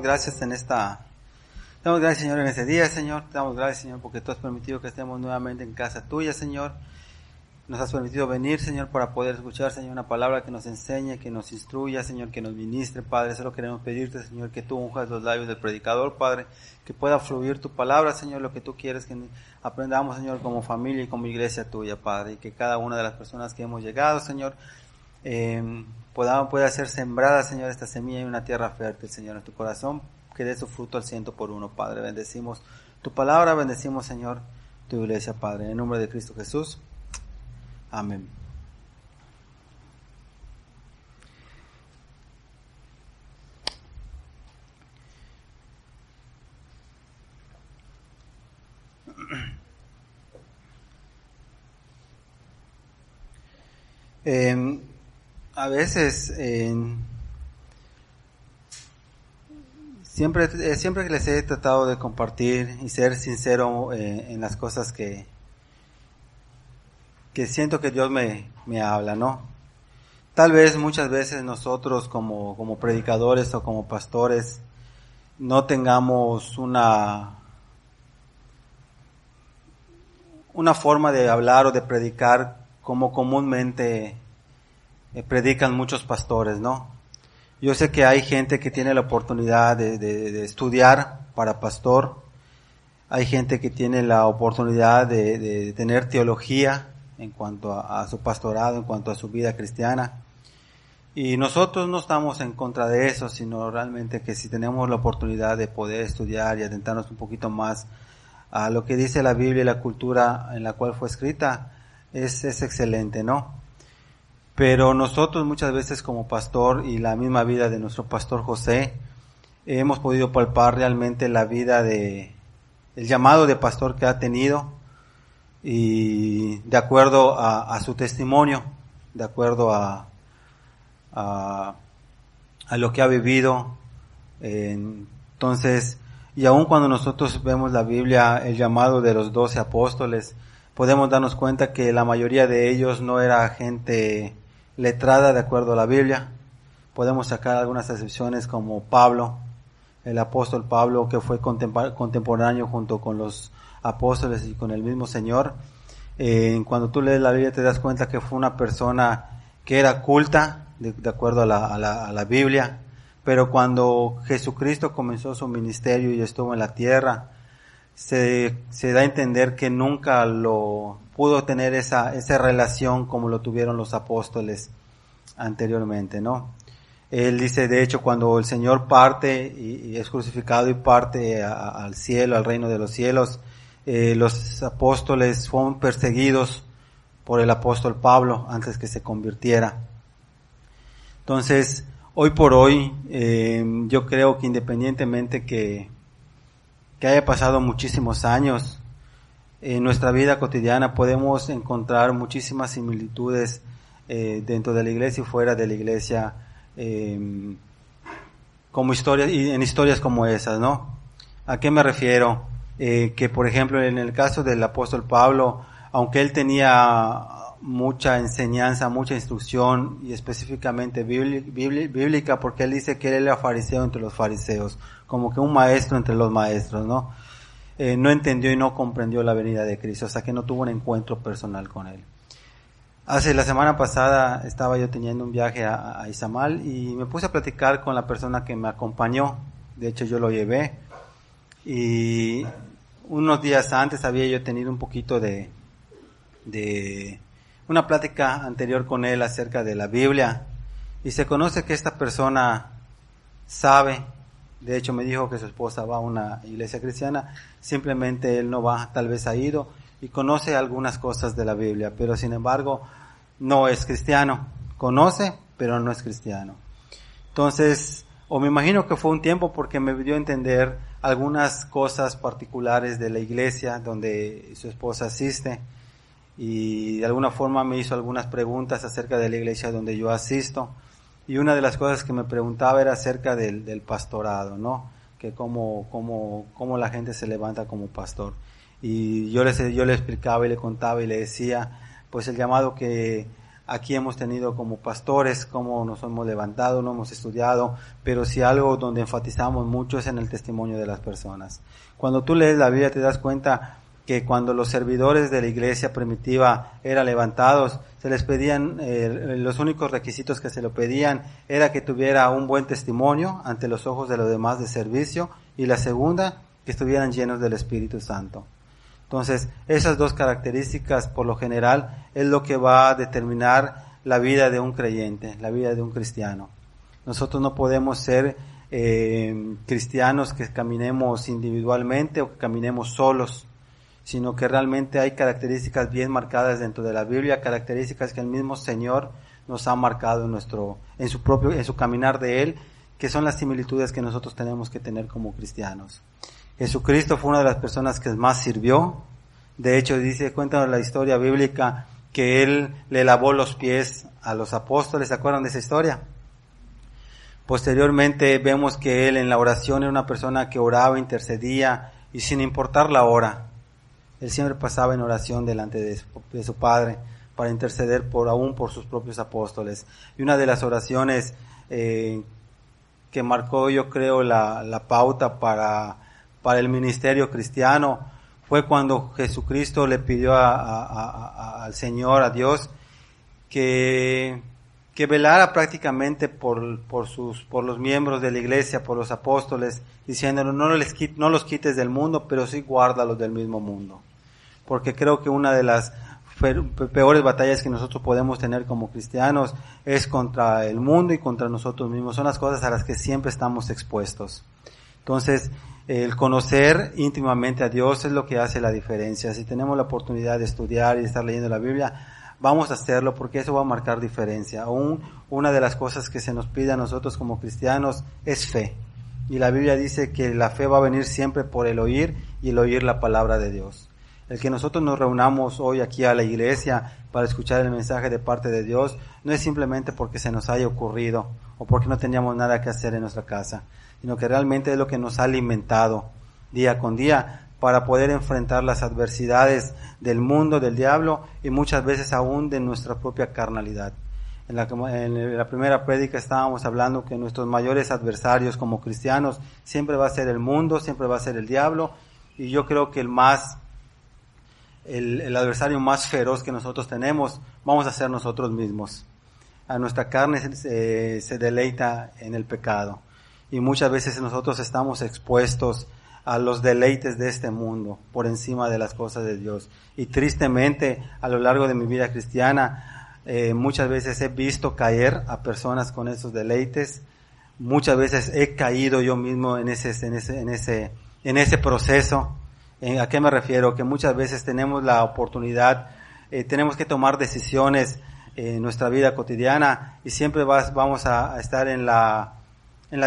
gracias te damos gracias, Señor, en este día, Señor. Te damos gracias, Señor, porque tú has permitido que estemos nuevamente en casa tuya, Señor. Nos has permitido venir, Señor, para poder escuchar, Señor, una palabra que nos enseñe, que nos instruya, Señor, que nos ministre, Padre. Solo queremos pedirte, Señor, que tú unjas los labios del predicador, Padre, que pueda fluir tu palabra, Señor, lo que tú quieres que aprendamos, Señor, como familia y como iglesia tuya, Padre, y que cada una de las personas que hemos llegado, Señor, pueda ser sembrada, Señor, esta semilla en una tierra fértil, Señor, en tu corazón, que dé su fruto al 100%, Padre. Bendecimos tu palabra, bendecimos, Señor, tu iglesia, Padre, en el nombre de Cristo Jesús. Amén. A veces, siempre que les he tratado de compartir y ser sincero en las cosas que siento que Dios me habla, ¿no? Tal vez muchas veces nosotros como predicadores o como pastores no tengamos una forma de hablar o de predicar como comúnmente predican muchos pastores, ¿no? Yo sé que hay gente que tiene la oportunidad de estudiar para pastor, hay gente que tiene la oportunidad de tener teología en cuanto a su pastorado, en cuanto a su vida cristiana. Y nosotros no estamos en contra de eso, sino realmente que si tenemos la oportunidad de poder estudiar y adentrarnos un poquito más a lo que dice la Biblia y la cultura en la cual fue escrita, es excelente, ¿no? Pero nosotros muchas veces como pastor y la misma vida de nuestro pastor José, hemos podido palpar realmente la vida el llamado de pastor que ha tenido, y de acuerdo a su testimonio, de acuerdo a lo que ha vivido. Entonces, y aun cuando nosotros vemos la Biblia, el llamado de los 12 apóstoles, podemos darnos cuenta que la mayoría de ellos no era gente letrada de acuerdo a la Biblia. Podemos sacar algunas excepciones como Pablo, el apóstol Pablo, que fue contemporáneo junto con los apóstoles y con el mismo Señor. Cuando tú lees la Biblia te das cuenta que fue una persona que era culta de acuerdo a la Biblia, pero cuando Jesucristo comenzó su ministerio y estuvo en la tierra, se da a entender que nunca lo pudo tener esa relación como lo tuvieron los apóstoles anteriormente, ¿no? Él dice, de hecho, cuando el Señor parte y es crucificado y parte al cielo, al reino de los cielos, los apóstoles fueron perseguidos por el apóstol Pablo antes que se convirtiera. Entonces, hoy por hoy, yo creo que independientemente que haya pasado muchísimos años, en nuestra vida cotidiana podemos encontrar muchísimas similitudes dentro de la iglesia y fuera de la iglesia, como historias y en historias como esas, ¿no? ¿A qué me refiero? Que por ejemplo en el caso del apóstol Pablo, aunque él tenía mucha enseñanza, mucha instrucción y específicamente bíblica, porque él dice que él era fariseo entre los fariseos, como que un maestro entre los maestros, ¿no? No entendió y no comprendió la venida de Cristo, hasta que no tuvo un encuentro personal con él. La semana pasada estaba yo teniendo un viaje a Izamal y me puse a platicar con la persona que me acompañó. De hecho yo lo llevé, y unos días antes había yo tenido un poquito de una plática anterior con él acerca de la Biblia, y se conoce que esta persona sabe. De hecho me dijo que su esposa va a una iglesia cristiana, simplemente él no va, tal vez ha ido y conoce algunas cosas de la Biblia, pero sin embargo no es cristiano. Conoce, pero no es cristiano. Entonces, o me imagino que fue un tiempo porque me dio a entender algunas cosas particulares de la iglesia donde su esposa asiste, y de alguna forma me hizo algunas preguntas acerca de la iglesia donde yo asisto, y una de las cosas que me preguntaba era acerca del pastorado, ¿no? Que cómo la gente se levanta como pastor. Y yo le explicaba y le contaba y le decía, pues el llamado que aquí hemos tenido como pastores, cómo nos hemos levantado, no hemos estudiado, pero si algo donde enfatizamos mucho es en el testimonio de las personas. Cuando tú lees la Biblia te das cuenta que cuando los servidores de la iglesia primitiva eran levantados, se les pedían, los únicos requisitos que se lo pedían era que tuviera un buen testimonio ante los ojos de los demás de servicio, y la segunda, que estuvieran llenos del Espíritu Santo. Entonces, esas dos características, por lo general, es lo que va a determinar la vida de un creyente, la vida de un cristiano. Nosotros no podemos ser cristianos que caminemos individualmente o que caminemos solos, sino que realmente hay características bien marcadas dentro de la Biblia, características que el mismo Señor nos ha marcado en su caminar de Él, que son las similitudes que nosotros tenemos que tener como cristianos. Jesucristo fue una de las personas que más sirvió. De hecho, cuenta la historia bíblica que Él le lavó los pies a los apóstoles. ¿Se acuerdan de esa historia? Posteriormente vemos que Él en la oración era una persona que oraba, intercedía, y sin importar la hora, Él siempre pasaba en oración delante de su Padre para interceder aún por sus propios apóstoles. Y una de las oraciones que marcó, yo creo, la pauta para el ministerio cristiano fue cuando Jesucristo le pidió al Señor, a Dios, que velara prácticamente por los miembros de la iglesia, por los apóstoles, diciéndole, no los quites del mundo, pero sí guárdalos del mismo mundo. Porque creo que una de las peores batallas que nosotros podemos tener como cristianos es contra el mundo y contra nosotros mismos. Son las cosas a las que siempre estamos expuestos. Entonces, el conocer íntimamente a Dios es lo que hace la diferencia. Si tenemos la oportunidad de estudiar y de estar leyendo la Biblia, vamos a hacerlo, porque eso va a marcar diferencia. Aún una de las cosas que se nos pide a nosotros como cristianos es fe. Y la Biblia dice que la fe va a venir siempre por el oír, y el oír la palabra de Dios. El que nosotros nos reunamos hoy aquí a la iglesia para escuchar el mensaje de parte de Dios no es simplemente porque se nos haya ocurrido o porque no teníamos nada que hacer en nuestra casa, sino que realmente es lo que nos ha alimentado día con día para poder enfrentar las adversidades del mundo, del diablo, y muchas veces aún de nuestra propia carnalidad. En la primera prédica estábamos hablando que nuestros mayores adversarios como cristianos siempre va a ser el mundo, siempre va a ser el diablo, y yo creo que el adversario más feroz que nosotros tenemos vamos a ser nosotros mismos. A nuestra carne se deleita en el pecado, y muchas veces nosotros estamos expuestos a los deleites de este mundo por encima de las cosas de Dios. Y tristemente, a lo largo de mi vida cristiana, muchas veces he visto caer a personas con esos deleites. Muchas veces he caído yo mismo en ese proceso. ¿A qué me refiero? Que muchas veces tenemos la oportunidad, tenemos que tomar decisiones en nuestra vida cotidiana, y siempre vamos a estar en la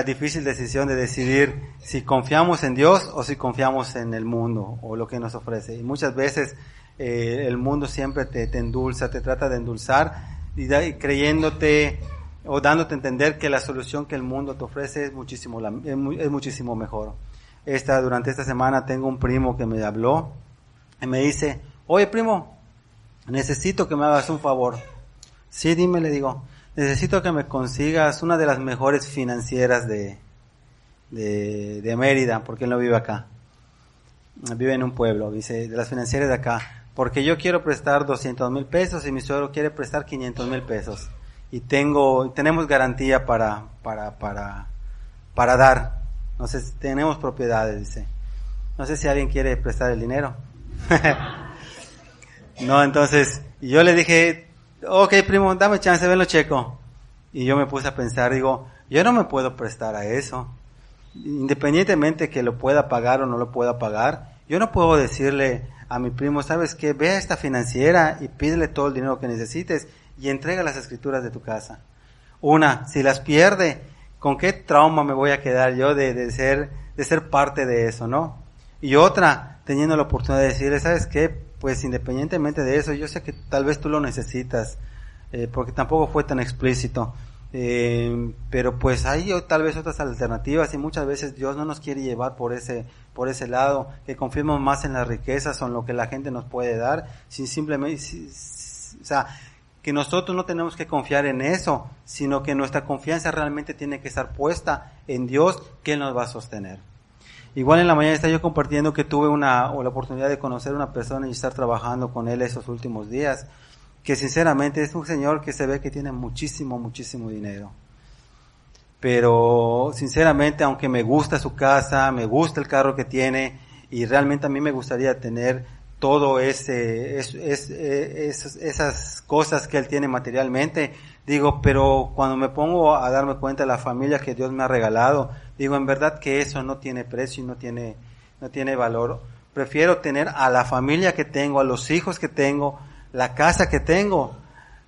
difícil decisión de decidir si confiamos en Dios o si confiamos en el mundo o lo que nos ofrece. Y muchas veces el mundo siempre te endulza, te trata de endulzar, y creyéndote o dándote a entender que la solución que el mundo te ofrece es muchísimo mejor. Durante esta semana tengo un primo que me habló y me dice, oye primo, necesito que me hagas un favor. Sí, dime, le digo, necesito que me consigas una de las mejores financieras de Mérida, porque él no vive acá. Vive en un pueblo, dice, de las financieras de acá, porque yo quiero prestar 200,000 pesos y mi suegro quiere prestar 500,000 pesos. Y tenemos garantía para dar. No sé si tenemos propiedades, dice. No sé si alguien quiere prestar el dinero. No, entonces, yo le dije, ok primo, dame chance, ven lo checo. Y yo me puse a pensar, digo, yo no me puedo prestar a eso. Independientemente que lo pueda pagar o no lo pueda pagar, yo no puedo decirle a mi primo, ¿sabes qué? Ve a esta financiera y pídele todo el dinero que necesites y entrega las escrituras de tu casa. Si las pierde, ¿con qué trauma me voy a quedar yo de ser parte de eso, no? Y otra, teniendo la oportunidad de decirle, ¿sabes qué? Pues independientemente de eso, yo sé que tal vez tú lo necesitas, porque tampoco fue tan explícito, pero pues hay tal vez otras alternativas, y muchas veces Dios no nos quiere llevar por ese lado, que confiemos más en las riquezas o en lo que la gente nos puede dar, sin simplemente, que nosotros no tenemos que confiar en eso, sino que nuestra confianza realmente tiene que estar puesta en Dios, que Él nos va a sostener. Igual en la mañana estaba yo compartiendo que tuve la oportunidad de conocer a una persona y estar trabajando con él esos últimos días, que sinceramente es un señor que se ve que tiene muchísimo dinero. Pero sinceramente, aunque me gusta su casa, me gusta el carro que tiene, y realmente a mí me gustaría tener todo esas cosas que él tiene materialmente, digo, pero cuando me pongo a darme cuenta de la familia que Dios me ha regalado, digo, en verdad que eso no tiene precio y no tiene valor. Prefiero tener a la familia que tengo, a los hijos que tengo, la casa que tengo,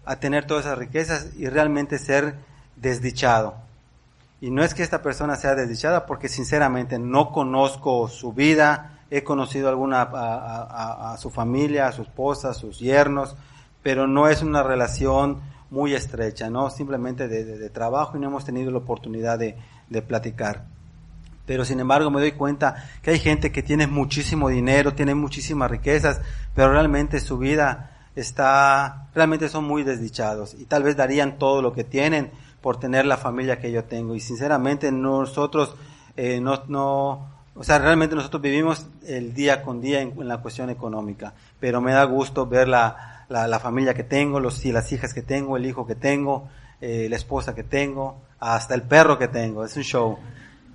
a tener todas esas riquezas y realmente ser desdichado. Y no es que esta persona sea desdichada, porque sinceramente no conozco su vida, he conocido a su familia, a su esposa, a sus yernos, pero no es una relación muy estrecha, ¿no? Simplemente de trabajo, y no hemos tenido la oportunidad de platicar. Pero sin embargo me doy cuenta que hay gente que tiene muchísimo dinero, tiene muchísimas riquezas, pero realmente su vida realmente son muy desdichados, y tal vez darían todo lo que tienen por tener la familia que yo tengo. Y sinceramente nosotros realmente nosotros vivimos el día con día en la cuestión económica, pero me da gusto ver la familia que tengo, las hijas que tengo, el hijo que tengo, la esposa que tengo, hasta el perro que tengo. Es un show,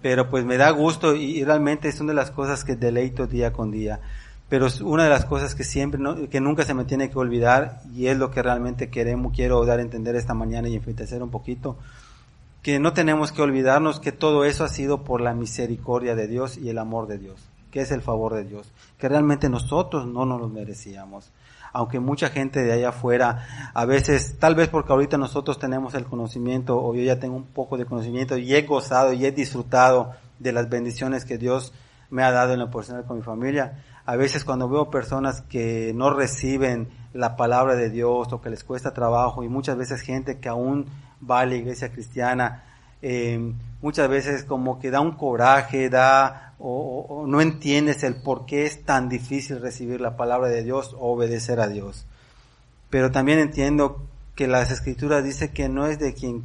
pero pues me da gusto, y realmente es una de las cosas que deleito día con día. Pero es una de las cosas que que nunca se me tiene que olvidar, y es lo que realmente quiero dar a entender esta mañana y enfatizar un poquito, que no tenemos que olvidarnos que todo eso ha sido por la misericordia de Dios y el amor de Dios, que es el favor de Dios, que realmente nosotros no nos lo merecíamos. Aunque mucha gente de allá afuera, a veces, tal vez porque ahorita nosotros tenemos el conocimiento, o yo ya tengo un poco de conocimiento, y he gozado y he disfrutado de las bendiciones que Dios me ha dado en lo personal con mi familia. A veces cuando veo personas que no reciben la palabra de Dios, o que les cuesta trabajo, y muchas veces gente que aún va a la iglesia cristiana, muchas veces como que da un coraje, o no entiendes el por qué es tan difícil recibir la palabra de Dios o obedecer a Dios. Pero también entiendo que las Escrituras dicen que no es de quien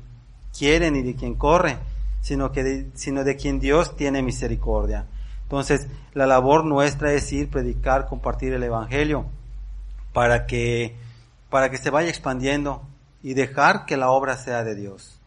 quiere ni de quien corre, sino de quien Dios tiene misericordia. Entonces, la labor nuestra es ir, predicar, compartir el Evangelio, para que se vaya expandiendo y dejar que la obra sea de Dios.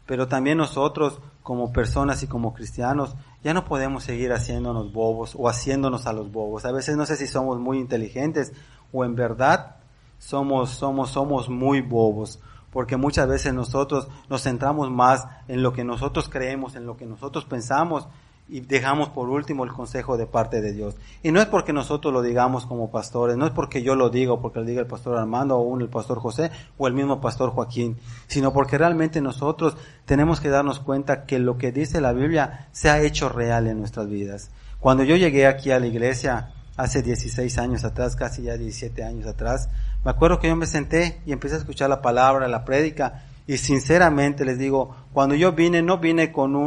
Pero también nosotros, como personas y como cristianos, ya no podemos seguir haciéndonos bobos o haciéndonos a los bobos. A veces no sé si somos muy inteligentes, o en verdad somos muy bobos, porque muchas veces nosotros nos centramos más en lo que nosotros creemos, en lo que nosotros pensamos, y dejamos por último el consejo de parte de Dios. Y no es porque nosotros lo digamos como pastores, no es porque yo lo diga, o porque lo diga el pastor Armando, o el pastor José, o el mismo pastor Joaquín, sino porque realmente nosotros tenemos que darnos cuenta que lo que dice la Biblia se ha hecho real en nuestras vidas. Cuando yo llegué aquí a la iglesia, hace 16 años atrás, casi ya 17 años atrás, me acuerdo que yo me senté y empecé a escuchar la palabra, la prédica, y sinceramente les digo, cuando yo vine, no vine con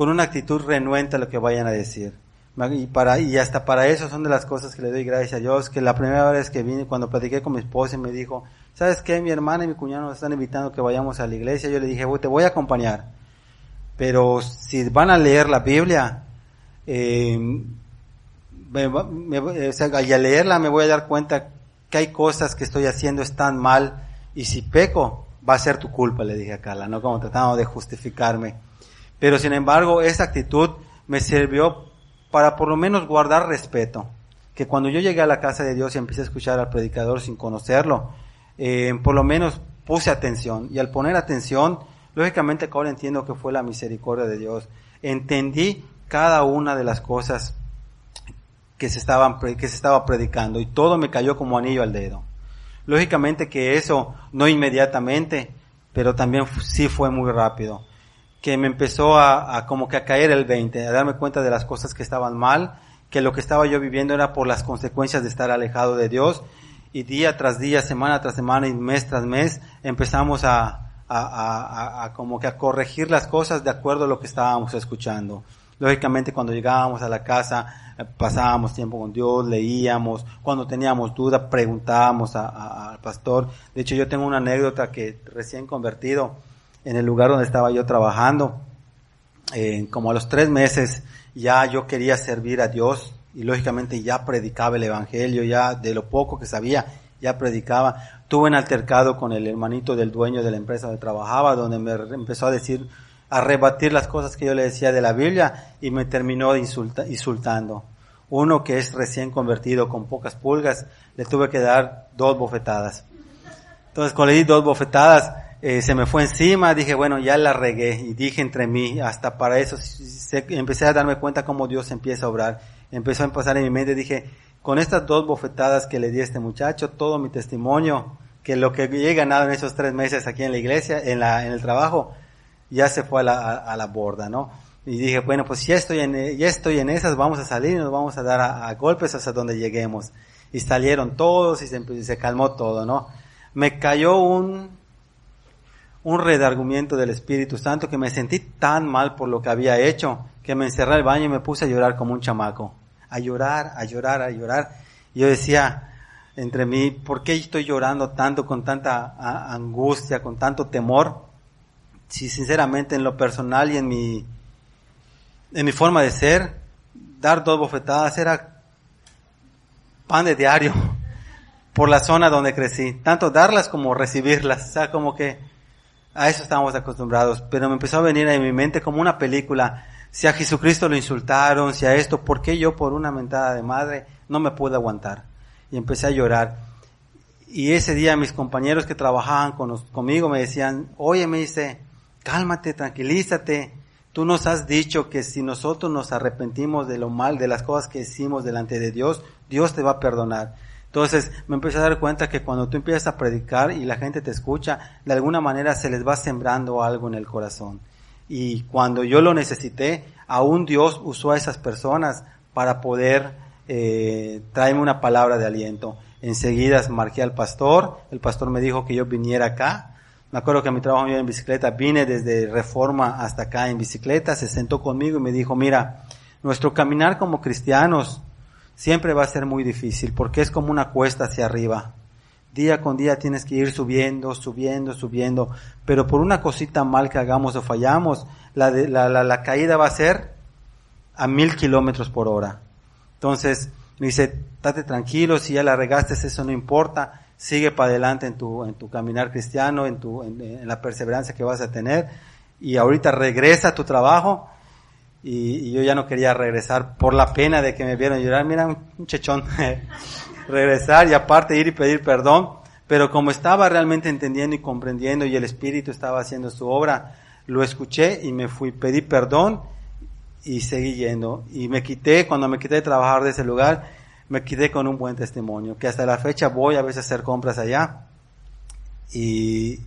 una actitud renuente a lo que vayan a decir. Y hasta para eso son de las cosas que le doy gracias a Dios, que la primera vez que vine, cuando platiqué con mi esposa, y me dijo, ¿sabes qué? Mi hermana y mi cuñado nos están invitando que vayamos a la iglesia. Yo le dije, te voy a acompañar, pero si van a leer la Biblia, y al leerla me voy a dar cuenta que hay cosas que estoy haciendo están mal, y si peco, va a ser tu culpa, le dije a Carla, no como tratando de justificarme. Pero sin embargo, esa actitud me sirvió para por lo menos guardar respeto. Que cuando yo llegué a la casa de Dios y empecé a escuchar al predicador sin conocerlo, por lo menos puse atención. Y al poner atención, lógicamente que ahora entiendo que fue la misericordia de Dios. Entendí cada una de las cosas que se estaba predicando, y todo me cayó como anillo al dedo. Lógicamente que eso no inmediatamente, pero también sí fue muy rápido, que me empezó a como que a caer el 20, a darme cuenta de las cosas que estaban mal, que lo que estaba yo viviendo era por las consecuencias de estar alejado de Dios, y día tras día, semana tras semana y mes tras mes, empezamos a como que a corregir las cosas de acuerdo a lo que estábamos escuchando. Lógicamente cuando llegábamos a la casa, pasábamos tiempo con Dios, leíamos, cuando teníamos dudas preguntábamos al pastor. De hecho yo tengo una anécdota que recién convertido en el lugar donde estaba yo trabajando, como a los 3 meses ya yo quería servir a Dios y lógicamente ya predicaba el evangelio, ya de lo poco que sabía, ya predicaba. Tuve un altercado con el hermanito del dueño de la empresa donde trabajaba, donde me empezó a rebatir las cosas que yo le decía de la Biblia y me terminó insultando. Uno que es recién convertido con pocas pulgas, le tuve que dar 2 bofetadas. Entonces cuando le di 2 bofetadas, se me fue encima, dije bueno, ya la regué, y dije entre mí, hasta para eso empecé a darme cuenta cómo Dios empieza a obrar. Empezó a pasar en mi mente, dije, con estas 2 bofetadas que le di a este muchacho, todo mi testimonio, que lo que he ganado en esos 3 meses aquí en la iglesia, en el trabajo, ya se fue a la borda, ¿no? Y dije, bueno, pues ya estoy en esas, vamos a salir y nos vamos a dar a golpes hasta donde lleguemos. Y salieron todos y se calmó todo, ¿no? Me cayó un redargüimiento del Espíritu Santo que me sentí tan mal por lo que había hecho, que me encerré al baño y me puse a llorar como un chamaco. A llorar. Y yo decía entre mí, ¿por qué estoy llorando tanto, con tanta angustia, con tanto temor? Si sinceramente en lo personal y en mi forma de ser, dar 2 bofetadas era pan de diario por la zona donde crecí. Tanto darlas como recibirlas. O sea, como que a eso estábamos acostumbrados. Pero me empezó a venir en mi mente como una película. Si a Jesucristo lo insultaron, si a esto, ¿por qué yo por una mentada de madre no me pude aguantar? Y empecé a llorar. Y ese día mis compañeros que trabajaban conmigo me decían, oye, me dice, cálmate, tranquilízate. Tú nos has dicho que si nosotros nos arrepentimos de lo mal, de las cosas que hicimos delante de Dios, Dios te va a perdonar. Entonces me empecé a dar cuenta que cuando tú empiezas a predicar y la gente te escucha, de alguna manera se les va sembrando algo en el corazón. Y cuando yo lo necesité, aún Dios usó a esas personas para poder traerme una palabra de aliento. Enseguida marqué al pastor, el pastor me dijo que yo viniera acá. Me acuerdo que a mi trabajo yo en bicicleta, vine desde Reforma hasta acá en bicicleta, se sentó conmigo y me dijo, mira, nuestro caminar como cristianos siempre va a ser muy difícil porque es como una cuesta hacia arriba. Día con día tienes que ir subiendo, pero por una cosita mal que hagamos o fallamos, la caída va a ser a 1000 kilómetros por hora. Entonces, me dice, estate tranquilo, si ya la regaste, eso no importa, sigue para adelante en tu caminar cristiano, en la perseverancia que vas a tener, y ahorita regresa a tu trabajo. Y yo ya no quería regresar por la pena de que me vieron llorar, mira, un chechón, regresar y aparte ir y pedir perdón, pero como estaba realmente entendiendo y comprendiendo y el Espíritu estaba haciendo su obra, lo escuché y me fui, pedí perdón y seguí yendo. Y cuando me quité de trabajar de ese lugar, me quedé con un buen testimonio, que hasta la fecha voy a veces a hacer compras allá y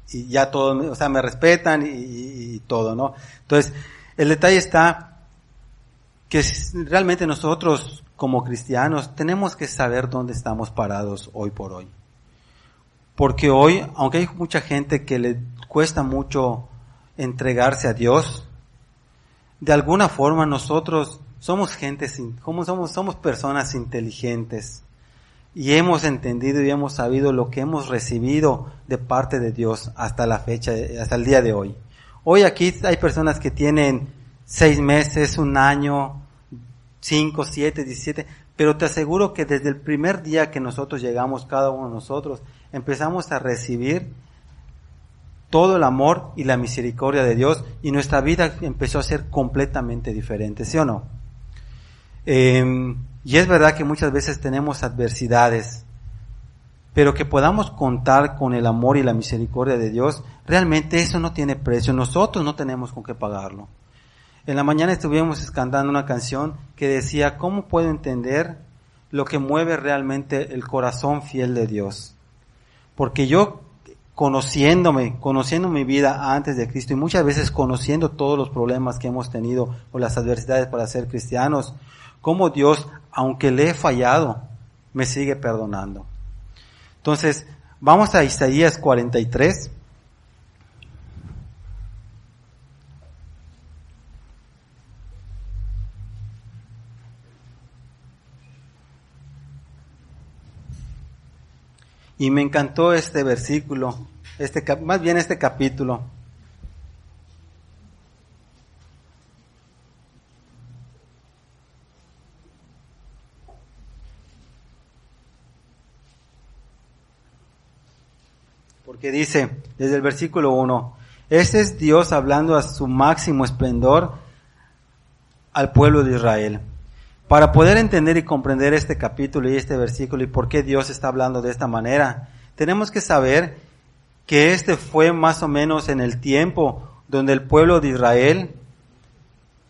ya todos, o sea, me respetan y todo, ¿no? Entonces, el detalle está que realmente nosotros como cristianos tenemos que saber dónde estamos parados hoy por hoy. Porque hoy, aunque hay mucha gente que le cuesta mucho entregarse a Dios, de alguna forma nosotros somos somos personas inteligentes y hemos entendido y hemos sabido lo que hemos recibido de parte de Dios hasta la fecha, hasta el día de hoy. Hoy aquí hay personas que tienen 6 meses, 1 año, 5, 7, 17, pero te aseguro que desde el primer día que nosotros llegamos, cada uno de nosotros, empezamos a recibir todo el amor y la misericordia de Dios y nuestra vida empezó a ser completamente diferente, ¿sí o no? Y es verdad que muchas veces tenemos adversidades, pero que podamos contar con el amor y la misericordia de Dios, realmente eso no tiene precio, nosotros no tenemos con qué pagarlo. En la mañana estuvimos cantando una canción que decía, ¿cómo puedo entender lo que mueve realmente el corazón fiel de Dios? Porque yo, conociendo mi vida antes de Cristo y muchas veces conociendo todos los problemas que hemos tenido o las adversidades para ser cristianos, cómo Dios, aunque le he fallado, me sigue perdonando. Entonces, vamos a Isaías 43. Y me encantó este versículo, más bien este capítulo. Porque dice, desde el versículo 1, este es Dios hablando a su máximo esplendor al pueblo de Israel. Para poder entender y comprender este capítulo y este versículo y por qué Dios está hablando de esta manera, tenemos que saber que este fue más o menos en el tiempo donde el pueblo de Israel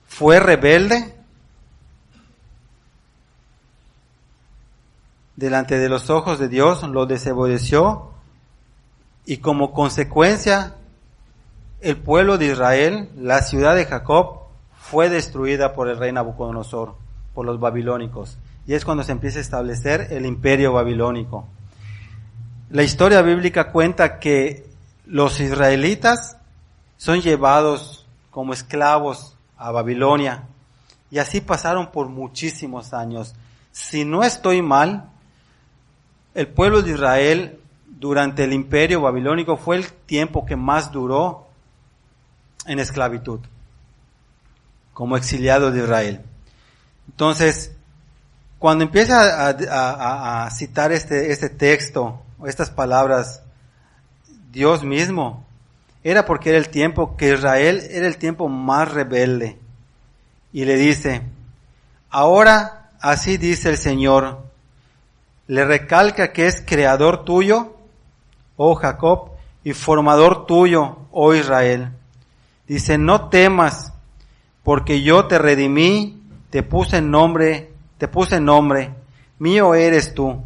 fue rebelde delante de los ojos de Dios, lo desobedeció, y como consecuencia el pueblo de Israel, la ciudad de Jacob, fue destruida por el rey Nabucodonosor, por los babilónicos. Y es cuando se empieza a establecer el imperio babilónico. La historia bíblica cuenta que los israelitas son llevados como esclavos a Babilonia. Y así pasaron por muchísimos años. Si no estoy mal, el pueblo de Israel durante el imperio babilónico fue el tiempo que más duró en esclavitud, como exiliado de Israel. Entonces, cuando empieza a citar este texto, estas palabras, Dios mismo, era porque era el tiempo que Israel era el tiempo más rebelde. Y le dice, ahora así dice el Señor, le recalca que es creador tuyo, oh Jacob, y formador tuyo, oh Israel. Dice, no temas, porque yo te redimí, te puse nombre, mío eres tú.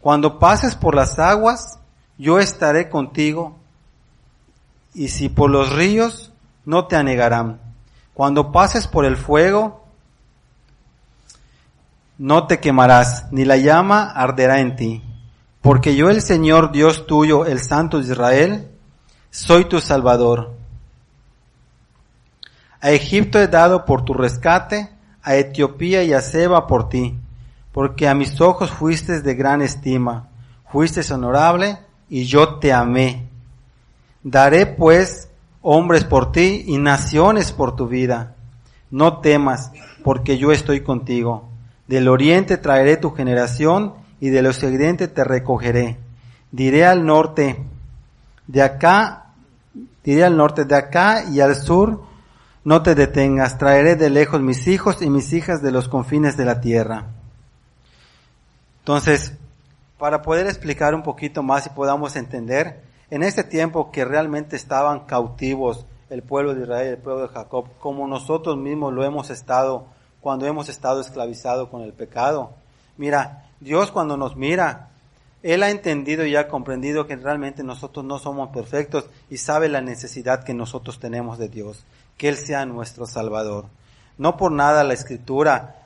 Cuando pases por las aguas, yo estaré contigo, y si por los ríos, no te anegarán. Cuando pases por el fuego, no te quemarás, ni la llama arderá en ti. Porque yo, el Señor Dios tuyo, el Santo de Israel, soy tu Salvador. A Egipto he dado por tu rescate, a Etiopía y a Seba por ti, porque a mis ojos fuiste de gran estima, fuiste honorable y yo te amé. Daré pues hombres por ti y naciones por tu vida. No temas, porque yo estoy contigo. Del oriente traeré tu generación y del occidente te recogeré. Diré al norte, de acá y al sur, no te detengas. Traeré de lejos mis hijos y mis hijas de los confines de la tierra. Entonces, para poder explicar un poquito más y podamos entender, en este tiempo que realmente estaban cautivos el pueblo de Israel, el pueblo de Jacob, como nosotros mismos lo hemos estado cuando hemos estado esclavizados con el pecado. Mira, Dios cuando nos mira, Él ha entendido y ha comprendido que realmente nosotros no somos perfectos y sabe la necesidad que nosotros tenemos de Dios, que Él sea nuestro Salvador. No por nada la Escritura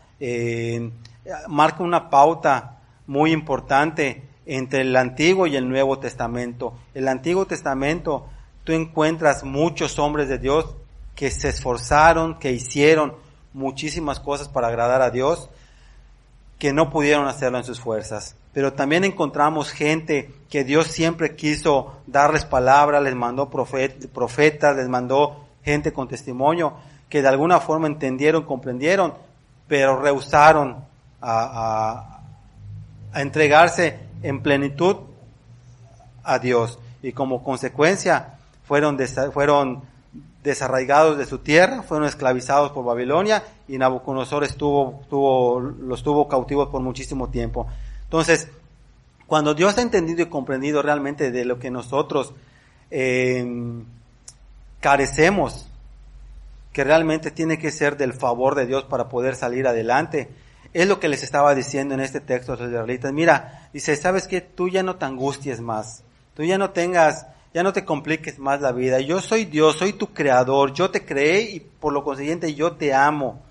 marca una pauta muy importante entre el Antiguo y el Nuevo Testamento. El Antiguo Testamento, tú encuentras muchos hombres de Dios que se esforzaron, que hicieron muchísimas cosas para agradar a Dios, que no pudieron hacerlo en sus fuerzas. Pero también encontramos gente que Dios siempre quiso darles palabra, les mandó profetas, les mandó gente con testimonio, que de alguna forma entendieron, comprendieron, pero rehusaron a entregarse en plenitud a Dios. Y como consecuencia fueron desarraigados de su tierra, fueron esclavizados por Babilonia y Nabucodonosor los tuvo cautivos por muchísimo tiempo. Entonces, cuando Dios ha entendido y comprendido realmente de lo que nosotros carecemos, que realmente tiene que ser del favor de Dios para poder salir adelante, es lo que les estaba diciendo en este texto a los israelitas. Mira, dice, ¿sabes qué? Tú ya no te angusties más, tú ya no te compliques más la vida. Yo soy Dios, soy tu creador, yo te creé y por lo consiguiente yo te amo.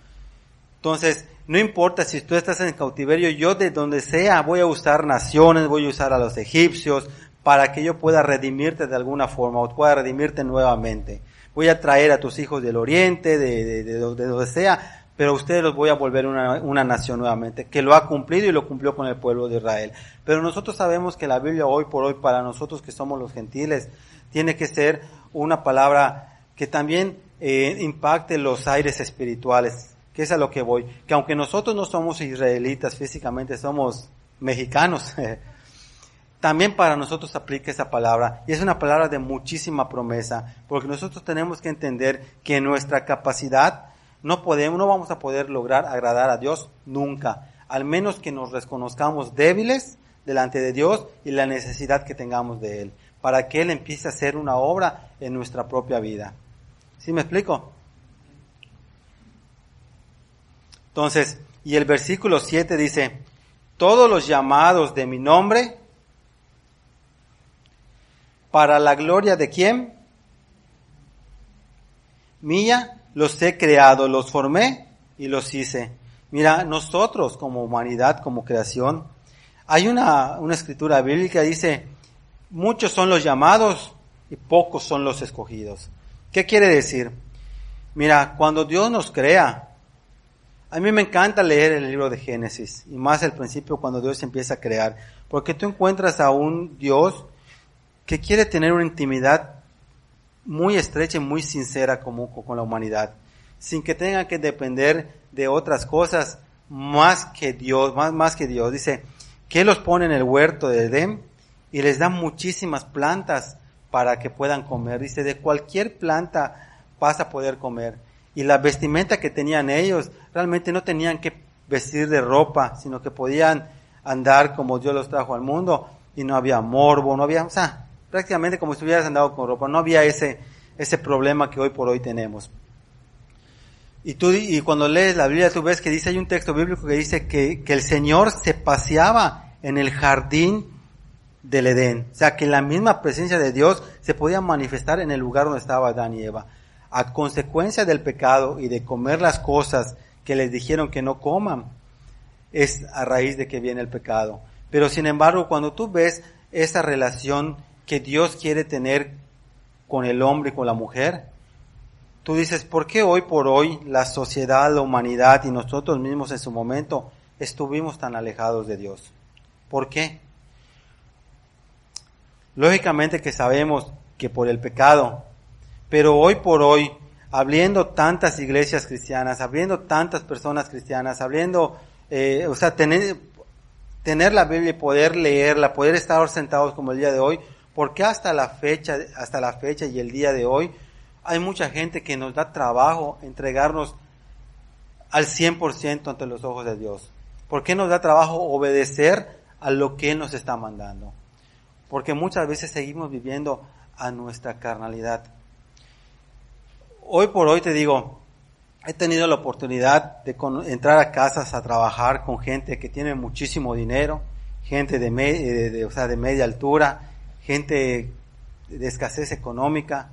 Entonces, no importa si tú estás en cautiverio, yo de donde sea voy a usar naciones, voy a usar a los egipcios para que yo pueda redimirte de alguna forma o pueda redimirte nuevamente. Voy a traer a tus hijos del oriente, de donde sea, pero a ustedes los voy a volver una nación nuevamente, que lo ha cumplido y lo cumplió con el pueblo de Israel. Pero nosotros sabemos que la Biblia hoy por hoy, para nosotros que somos los gentiles, tiene que ser una palabra que también impacte los aires espirituales, que es a lo que voy. Que aunque nosotros no somos israelitas físicamente, somos mexicanos, también para nosotros aplica esa palabra, y es una palabra de muchísima promesa, porque nosotros tenemos que entender que en nuestra capacidad no vamos a poder lograr agradar a Dios nunca, al menos que nos reconozcamos débiles delante de Dios y la necesidad que tengamos de Él, para que Él empiece a hacer una obra en nuestra propia vida. ¿Sí me explico? Entonces, y el versículo 7 dice, todos los llamados de mi nombre, ¿para la gloria de quién? Mía, los he creado, los formé y los hice. Mira, nosotros como humanidad, como creación, hay una escritura bíblica que dice, muchos son los llamados y pocos son los escogidos. ¿Qué quiere decir? Mira, cuando Dios nos crea, a mí me encanta leer el libro de Génesis, y más al principio cuando Dios empieza a crear, porque tú encuentras a un Dios que quiere tener una intimidad muy estrecha y muy sincera con la humanidad, sin que tenga que depender de otras cosas más que Dios. Dice que Él los pone en el huerto de Edén y les da muchísimas plantas para que puedan comer. Dice, de cualquier planta vas a poder comer. Y la vestimenta que tenían ellos, realmente no tenían que vestir de ropa, sino que podían andar como Dios los trajo al mundo, y no había morbo, no había, prácticamente como si hubieras andado con ropa, no había ese problema que hoy por hoy tenemos. Y cuando lees la Biblia, tú ves que dice, hay un texto bíblico que dice que el Señor se paseaba en el jardín del Edén. O sea, que la misma presencia de Dios se podía manifestar en el lugar donde estaba Adán y Eva. A consecuencia del pecado y de comer las cosas que les dijeron que no coman, es a raíz de que viene el pecado. Pero sin embargo, cuando tú ves esa relación que Dios quiere tener con el hombre y con la mujer, tú dices, ¿por qué hoy por hoy la sociedad, la humanidad y nosotros mismos en su momento estuvimos tan alejados de Dios? ¿Por qué? Lógicamente que sabemos que por el pecado, pero hoy por hoy, habiendo tantas iglesias cristianas, habiendo tantas personas cristianas, tener la Biblia y poder leerla, poder estar sentados como el día de hoy, porque hasta la fecha y el día de hoy, hay mucha gente que nos da trabajo entregarnos al 100% ante los ojos de Dios. ¿Por qué nos da trabajo obedecer a lo que Él nos está mandando? Porque muchas veces seguimos viviendo a nuestra carnalidad. Hoy por hoy te digo, he tenido la oportunidad de entrar a casas a trabajar con gente que tiene muchísimo dinero, gente de media altura, gente de escasez económica,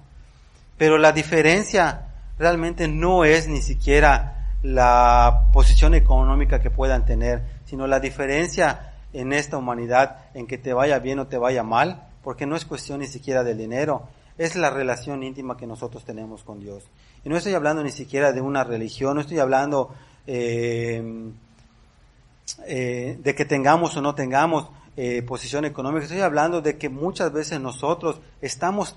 pero la diferencia realmente no es ni siquiera la posición económica que puedan tener, sino la diferencia en esta humanidad, en que te vaya bien o te vaya mal, porque no es cuestión ni siquiera del dinero, es la relación íntima que nosotros tenemos con Dios. Y no estoy hablando ni siquiera de una religión, no estoy hablando de que tengamos o no tengamos posición económica, estoy hablando de que muchas veces nosotros estamos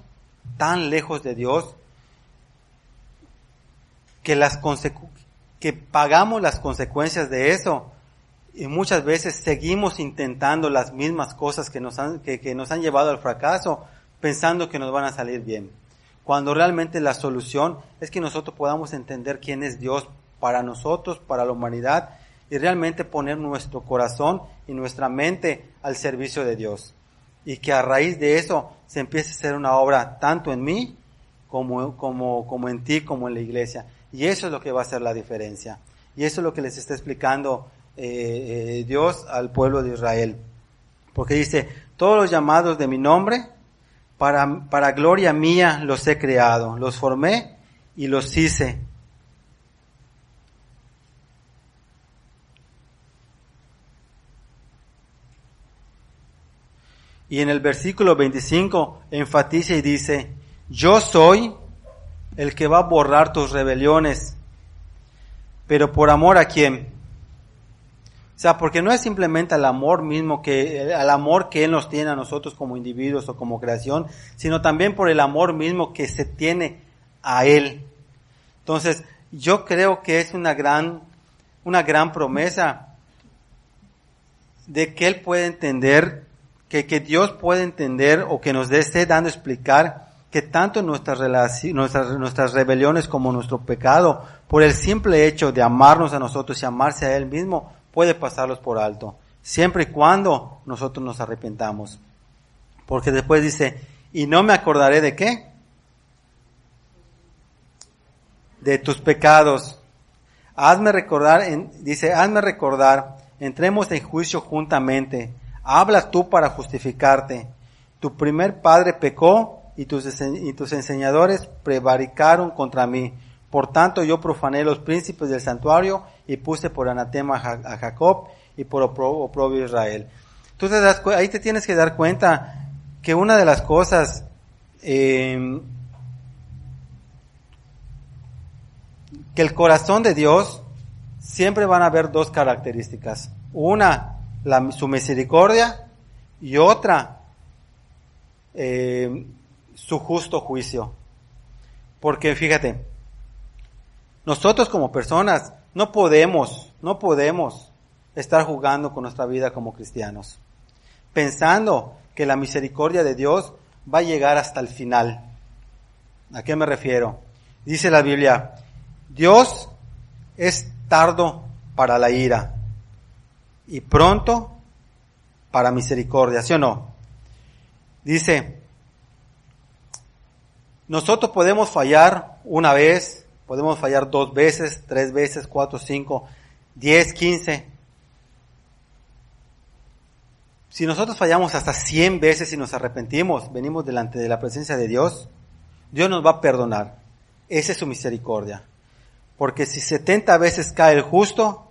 tan lejos de Dios que pagamos las consecuencias de eso, y muchas veces seguimos intentando las mismas cosas que nos han llevado al fracaso, pensando que nos van a salir bien, cuando realmente la solución es que nosotros podamos entender quién es Dios para nosotros, para la humanidad, y realmente poner nuestro corazón y nuestra mente al servicio de Dios, y que a raíz de eso se empiece a hacer una obra tanto en mí como en ti, como en la iglesia. Y eso es lo que va a hacer la diferencia, y eso es lo que les está explicando Dios al pueblo de Israel, porque dice, todos los llamados de mi nombre, para gloria mía los he creado, los formé y los hice. Y en el versículo 25 enfatiza y dice, yo soy el que va a borrar tus rebeliones Pero ¿por amor a quién? O sea, porque no es simplemente al amor mismo al amor que Él nos tiene a nosotros como individuos o como creación, sino también por el amor mismo que se tiene a Él. Entonces, yo creo que es una gran promesa de que Él puede entender, que Dios puede entender o que nos esté dando a explicar que tanto nuestras rebeliones como nuestro pecado, por el simple hecho de amarnos a nosotros y amarse a Él mismo, puede pasarlos por alto, siempre y cuando nosotros nos arrepentamos. Porque después dice, y no me acordaré de ¿qué? De tus pecados. Hazme recordar, entremos en juicio juntamente. Habla tú para justificarte. Tu primer padre pecó y tus enseñadores prevaricaron contra mí. Por tanto, yo profané los príncipes del santuario y puse por anatema a Jacob y por oprobio a Israel. Entonces, ahí te tienes que dar cuenta que una de las cosas que el corazón de Dios siempre van a haber dos características. Una, su misericordia, y otra, su justo juicio. Porque fíjate, nosotros como personas no podemos estar jugando con nuestra vida como cristianos, pensando que la misericordia de Dios va a llegar hasta el final. ¿A qué me refiero? Dice la Biblia, Dios es tardo para la ira y pronto para misericordia, ¿sí o no? Dice, nosotros podemos fallar una vez, podemos fallar 2 veces, 3 veces, 4, 5, 10, 15. Si nosotros fallamos hasta 100 veces y nos arrepentimos, venimos delante de la presencia de Dios, Dios nos va a perdonar. Esa es su misericordia. Porque si 70 veces cae el justo,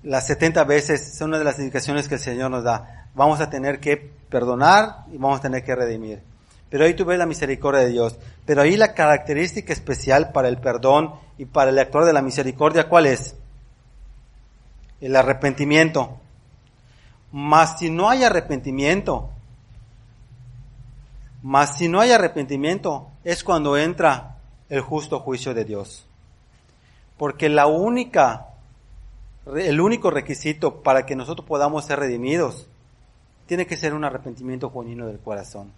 las 70 veces son una de las indicaciones que el Señor nos da. Vamos a tener que perdonar y vamos a tener que redimir. Pero ahí tú ves la misericordia de Dios. Pero ahí la característica especial para el perdón y para el actuar de la misericordia, ¿cuál es? El arrepentimiento. Mas si no hay arrepentimiento, es cuando entra el justo juicio de Dios. Porque el único requisito para que nosotros podamos ser redimidos tiene que ser un arrepentimiento genuino del corazón.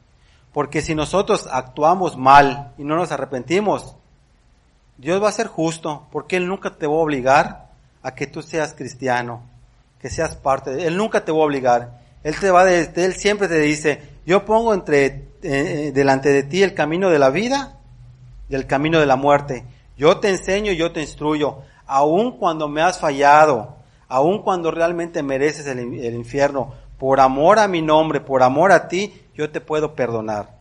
Porque si nosotros actuamos mal y no nos arrepentimos, Dios va a ser justo, porque Él nunca te va a obligar a que tú seas cristiano, que seas parte de Él. Él nunca te va a obligar. Él siempre te dice, yo pongo delante de ti el camino de la vida y el camino de la muerte. Yo te enseño y yo te instruyo, aun cuando me has fallado, aun cuando realmente mereces el infierno, por amor a mi nombre, por amor a ti, yo te puedo perdonar.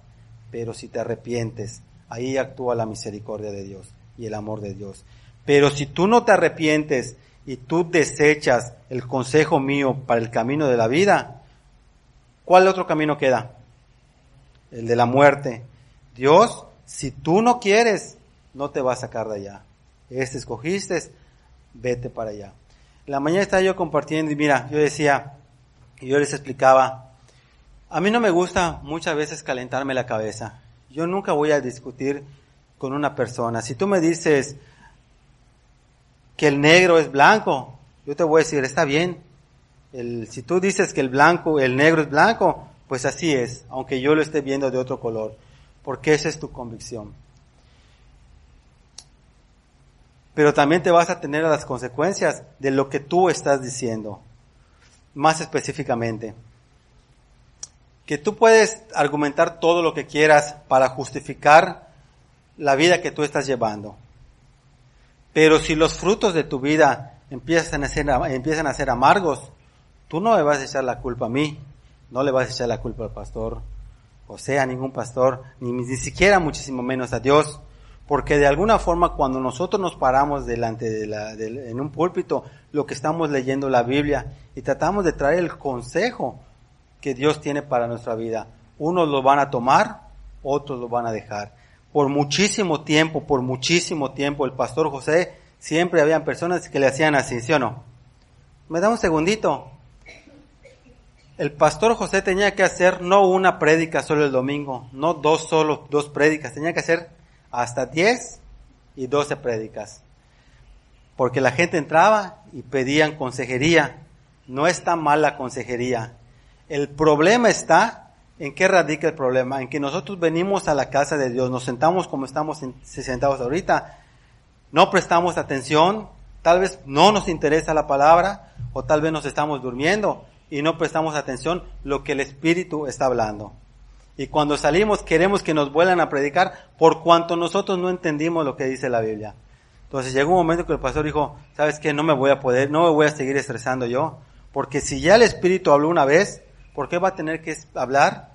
Pero si te arrepientes, ahí actúa la misericordia de Dios y el amor de Dios. Pero si tú no te arrepientes y tú desechas el consejo mío para el camino de la vida, ¿cuál otro camino queda? El de la muerte. Dios, si tú no quieres, no te va a sacar de allá. Escogiste, vete para allá. La mañana estaba yo compartiendo y mira, yo decía, y yo les explicaba, a mí no me gusta muchas veces calentarme la cabeza. Yo nunca voy a discutir con una persona. Si tú me dices que el negro es blanco, yo te voy a decir, está bien. Si tú dices que el negro es blanco, pues así es, aunque yo lo esté viendo de otro color, porque esa es tu convicción. Pero también te vas a tener las consecuencias de lo que tú estás diciendo. Más específicamente, que tú puedes argumentar todo lo que quieras para justificar la vida que tú estás llevando. Pero si los frutos de tu vida empiezan a ser amargos, tú no me vas a echar la culpa a mí, no le vas a echar la culpa al pastor José, a ningún pastor, ni siquiera muchísimo menos a Dios. Porque de alguna forma cuando nosotros nos paramos delante en un púlpito, lo que estamos leyendo la Biblia y tratamos de traer el consejo que Dios tiene para nuestra vida, unos lo van a tomar, otros lo van a dejar. Por muchísimo tiempo, el pastor José siempre habían personas que le hacían así, ¿sí o no? Me da un segundito. El pastor José tenía que hacer no una prédica solo el domingo, no dos prédicas, tenía que hacer hasta 10 y 12 prédicas. Porque la gente entraba y pedían consejería. No está mal la consejería. El problema está, ¿en qué radica el problema? En que nosotros venimos a la casa de Dios, nos sentamos como estamos sentados ahorita, no prestamos atención, tal vez no nos interesa la palabra, o tal vez nos estamos durmiendo y no prestamos atención lo que el Espíritu está hablando. Y cuando salimos queremos que nos vuelvan a predicar por cuanto nosotros no entendimos lo que dice la Biblia. Entonces llegó un momento que el pastor dijo, ¿sabes qué? No me voy a seguir estresando yo, porque si ya el Espíritu habló una vez, ¿por qué va a tener que hablar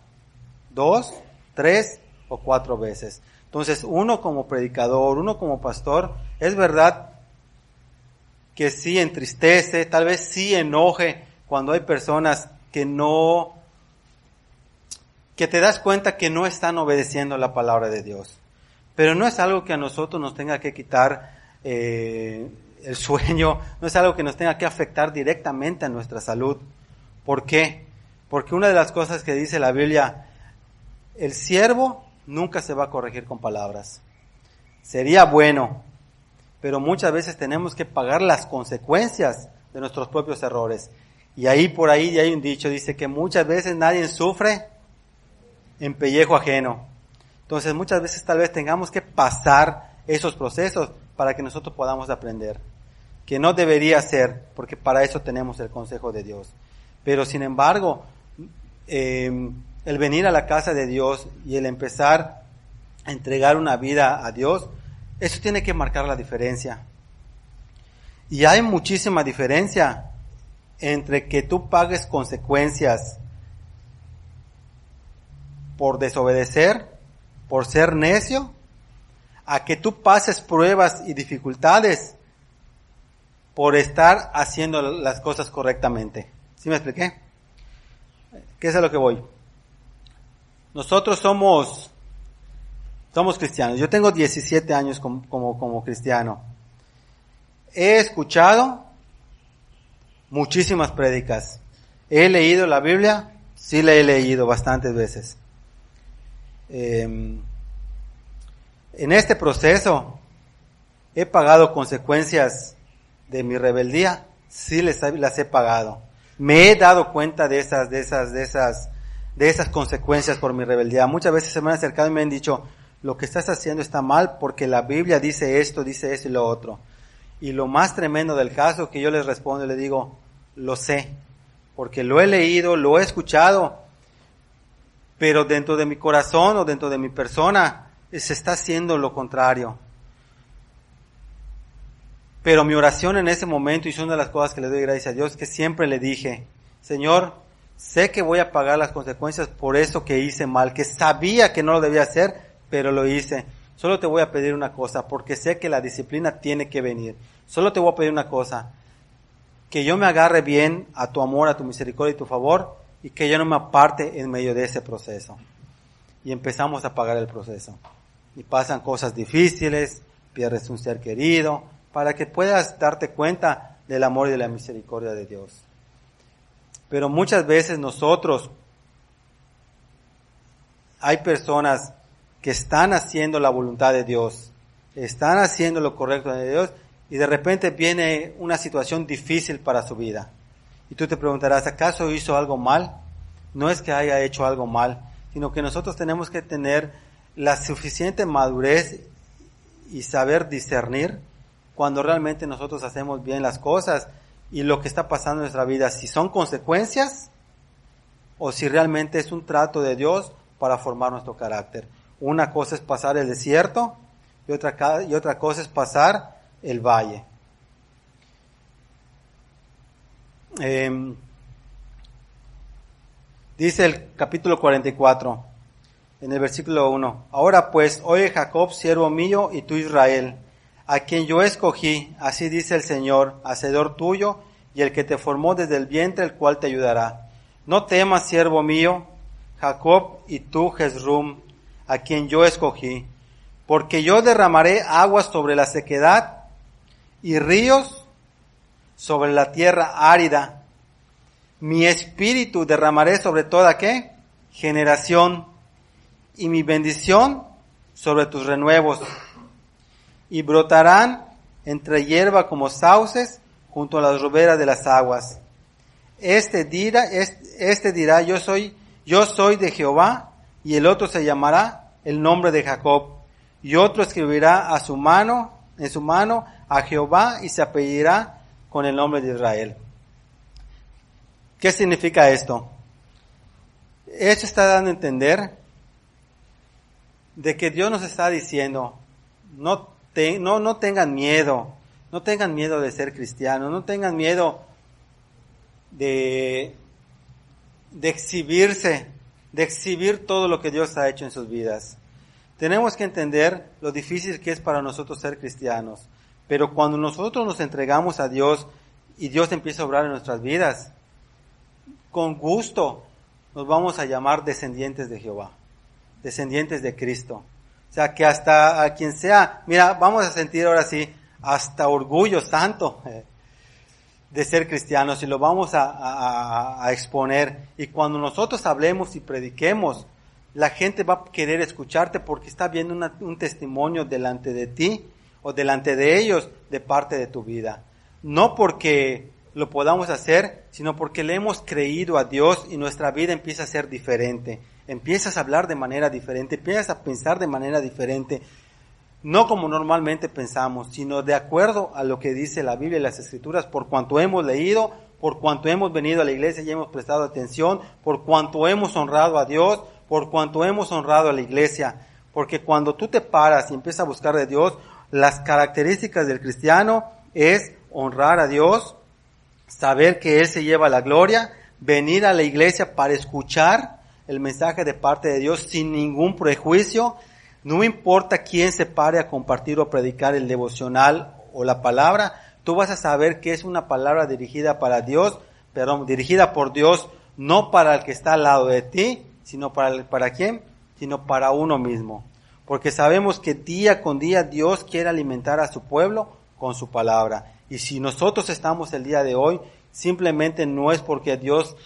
2, 3 o 4 veces? Entonces uno como predicador, uno como pastor, es verdad que sí entristece, tal vez sí enoje cuando hay personas que te das cuenta que no están obedeciendo la palabra de Dios. Pero no es algo que a nosotros nos tenga que quitar el sueño, no es algo que nos tenga que afectar directamente a nuestra salud. ¿Por qué? Porque una de las cosas que dice la Biblia, el siervo nunca se va a corregir con palabras. Sería bueno, pero muchas veces tenemos que pagar las consecuencias de nuestros propios errores. Y ahí por ahí hay un dicho, dice que muchas veces nadie sufre en pellejo ajeno. Entonces muchas veces tal vez tengamos que pasar esos procesos para que nosotros podamos aprender. Que no debería ser, porque para eso tenemos el consejo de Dios. Pero sin embargo, el venir a la casa de Dios y el empezar a entregar una vida a Dios, eso tiene que marcar la diferencia. Y hay muchísima diferencia entre que tú pagues consecuencias por desobedecer, por ser necio, a que tú pases pruebas y dificultades por estar haciendo las cosas correctamente. ¿Sí me expliqué? ¿Qué es a lo que voy? Nosotros somos cristianos. Yo tengo 17 años como cristiano. He escuchado muchísimas prédicas. ¿He leído la Biblia? Sí la he leído bastantes veces. En este proceso he pagado consecuencias de mi rebeldía, sí las he pagado. Me he dado cuenta de esas consecuencias por mi rebeldía. Muchas veces se me han acercado y me han dicho, lo que estás haciendo está mal porque la Biblia dice esto y lo otro. Y lo más tremendo del caso que yo les respondo y les digo, lo sé, porque lo he leído, lo he escuchado, pero dentro de mi corazón o dentro de mi persona se está haciendo lo contrario. Pero mi oración en ese momento, y es una de las cosas que le doy gracias a Dios, que siempre le dije, Señor, sé que voy a pagar las consecuencias por eso que hice mal, que sabía que no lo debía hacer, pero lo hice. Solo te voy a pedir una cosa, porque sé que la disciplina tiene que venir. Solo te voy a pedir una cosa, que yo me agarre bien a tu amor, a tu misericordia y tu favor, y que yo no me aparte en medio de ese proceso. Y empezamos a pagar el proceso. Y pasan cosas difíciles, pierdes un ser querido, para que puedas darte cuenta del amor y de la misericordia de Dios. Pero muchas veces hay personas que están haciendo la voluntad de Dios, están haciendo lo correcto de Dios, y de repente viene una situación difícil para su vida. Y tú te preguntarás, ¿acaso hizo algo mal? No es que haya hecho algo mal, sino que nosotros tenemos que tener la suficiente madurez y saber discernir cuando realmente nosotros hacemos bien las cosas y lo que está pasando en nuestra vida, si son consecuencias o si realmente es un trato de Dios para formar nuestro carácter. Una cosa es pasar el desierto y otra cosa es pasar el valle. Dice el capítulo 44, en el versículo 1, ahora pues, oye Jacob, siervo mío, y tú Israel, a quien yo escogí, así dice el Señor, hacedor tuyo, y el que te formó desde el vientre, el cual te ayudará. No temas, siervo mío, Jacob, y tú Jezrum, a quien yo escogí, porque yo derramaré aguas sobre la sequedad, y ríos sobre la tierra árida. Mi espíritu derramaré sobre toda, ¿qué? Generación, y mi bendición sobre tus renuevos. Y brotarán entre hierba como sauces junto a las riberas de las aguas. Este dirá, yo soy de Jehová, y el otro se llamará el nombre de Jacob. Y otro escribirá en su mano a Jehová, y se apellidará con el nombre de Israel. ¿Qué significa esto? Esto está dando a entender de que Dios nos está diciendo, no tengan miedo, no tengan miedo de ser cristianos, no tengan miedo de exhibirse, de exhibir todo lo que Dios ha hecho en sus vidas. Tenemos que entender lo difícil que es para nosotros ser cristianos, pero cuando nosotros nos entregamos a Dios y Dios empieza a obrar en nuestras vidas, con gusto nos vamos a llamar descendientes de Jehová, descendientes de Cristo. O sea, que hasta a quien sea, mira, vamos a sentir ahora sí, hasta orgullo santo de ser cristianos, y lo vamos a exponer. Y cuando nosotros hablemos y prediquemos, la gente va a querer escucharte porque está viendo un testimonio delante de ti o delante de ellos de parte de tu vida. No porque lo podamos hacer, sino porque le hemos creído a Dios y nuestra vida empieza a ser diferente. Empiezas a hablar de manera diferente, empiezas a pensar de manera diferente, no como normalmente pensamos, sino de acuerdo a lo que dice la Biblia y las Escrituras, por cuanto hemos leído, por cuanto hemos venido a la iglesia y hemos prestado atención, por cuanto hemos honrado a Dios, por cuanto hemos honrado a la iglesia. Porque cuando tú te paras y empiezas a buscar de Dios, las características del cristiano es honrar a Dios, saber que Él se lleva la gloria, venir a la iglesia para escuchar el mensaje de parte de Dios sin ningún prejuicio. No importa quién se pare a compartir o predicar el devocional o la palabra, tú vas a saber que es una palabra dirigida dirigida por Dios, no para el que está al lado de ti, sino ¿para quién? Sino para uno mismo. Porque sabemos que día con día Dios quiere alimentar a su pueblo con su palabra. Y si nosotros estamos el día de hoy, simplemente no es porque Dios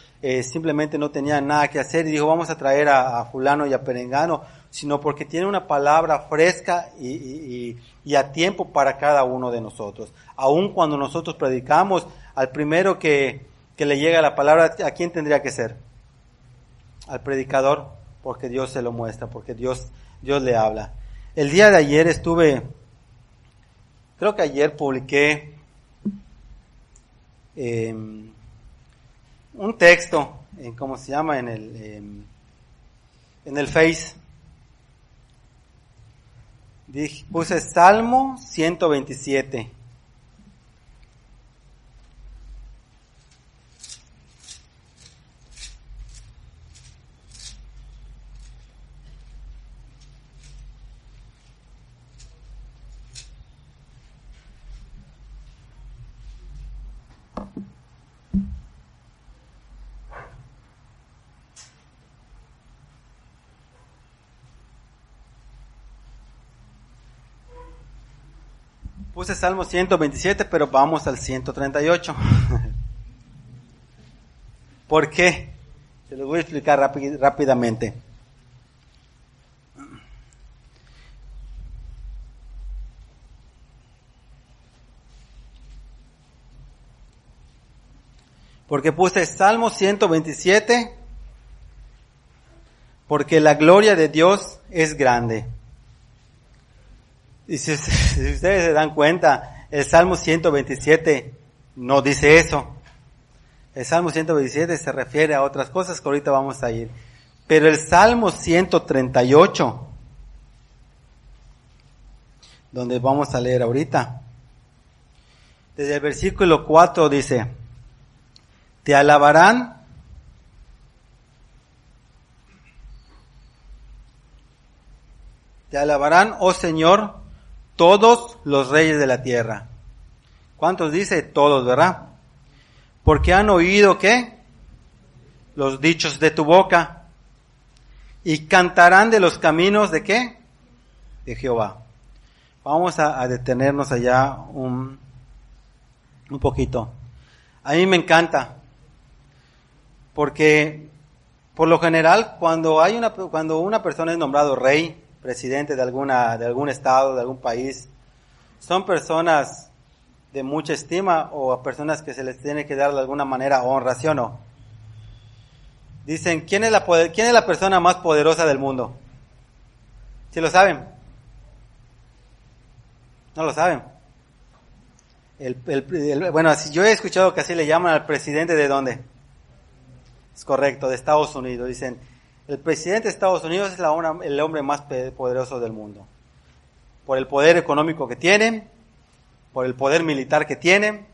simplemente no tenía nada que hacer y dijo vamos a traer a fulano y a perengano, sino porque tiene una palabra fresca y a tiempo para cada uno de nosotros. Aun cuando nosotros predicamos, al primero que le llega la palabra, ¿a quién tendría que ser? Al predicador, porque Dios se lo muestra, porque Dios le habla. El día de ayer creo que ayer publiqué un texto, ¿cómo se llama? En el Face. Puse Salmo 127. Puse Salmo 127, pero vamos al 138. ¿Por qué? Se los voy a explicar rápidamente. Porque puse Salmo 127, porque la gloria de Dios es grande. Y si ustedes se dan cuenta, el Salmo 127 no dice eso. El Salmo 127 se refiere a otras cosas que ahorita vamos a ir. Pero el Salmo 138, donde vamos a leer ahorita, desde el versículo 4 dice, te alabarán oh Señor, todos los reyes de la tierra. ¿Cuántos dice? Todos, ¿verdad? Porque han oído, ¿qué? Los dichos de tu boca. Y cantarán de los caminos, ¿de qué? De Jehová. Vamos a detenernos allá un un poquito. A mí me encanta, porque por lo general cuando una persona es nombrado rey, presidente de algún estado, de algún país, son personas de mucha estima o a personas que se les tiene que dar de alguna manera honra, ¿sí o no? Dicen, ¿quién es la persona más poderosa del mundo? ¿Sí lo saben? ¿No lo saben? Bueno, yo he escuchado que así le llaman al presidente de ¿dónde? Es correcto, de Estados Unidos. Dicen, el presidente de Estados Unidos es el hombre más poderoso del mundo. Por el poder económico que tiene, por el poder militar que tiene.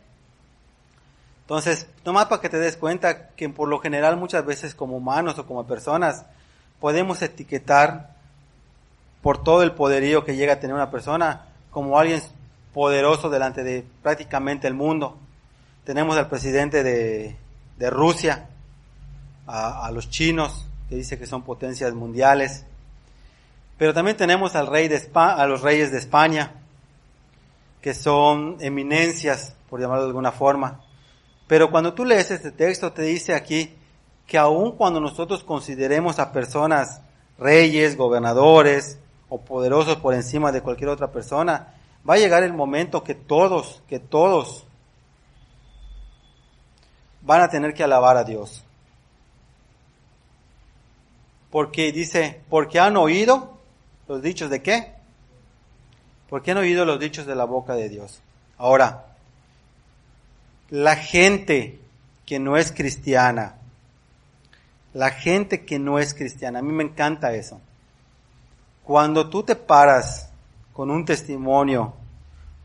Entonces, nomás para que te des cuenta que por lo general muchas veces como humanos o como personas podemos etiquetar por todo el poderío que llega a tener una persona como alguien poderoso delante de prácticamente el mundo. Tenemos al presidente de Rusia, a los chinos, que dice que son potencias mundiales, pero también tenemos a los reyes de España, que son eminencias, por llamarlo de alguna forma. Pero cuando tú lees este texto te dice aquí que aun cuando nosotros consideremos a personas reyes, gobernadores o poderosos por encima de cualquier otra persona, va a llegar el momento que todos van a tener que alabar a Dios. Porque dice, porque han oído los dichos de ¿qué? Porque han oído los dichos de la boca de Dios. Ahora, la gente que no es cristiana, a mí me encanta eso. Cuando tú te paras con un testimonio,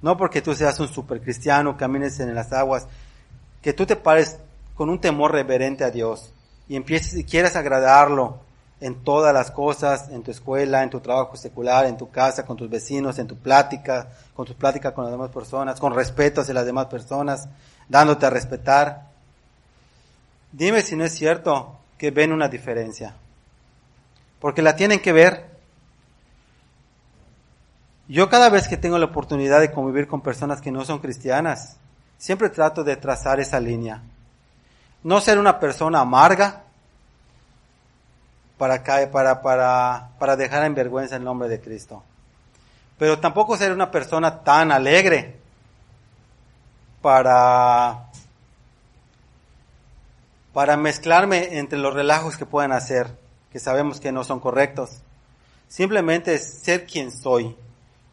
no porque tú seas un super cristiano, camines en las aguas, que tú te pares con un temor reverente a Dios y empieces y quieras agradarlo en todas las cosas, en tu escuela, en tu trabajo secular, en tu casa, con tus vecinos, en tu plática, con las demás personas, con respeto hacia las demás personas, dándote a respetar. Dime si no es cierto que ven una diferencia, porque la tienen que ver. Yo cada vez que tengo la oportunidad de convivir con personas que no son cristianas, siempre trato de trazar esa línea. No ser una persona amarga para dejar en vergüenza el nombre de Cristo. Pero tampoco ser una persona tan alegre para mezclarme entre los relajos que puedan hacer, que sabemos que no son correctos. Simplemente es ser quien soy,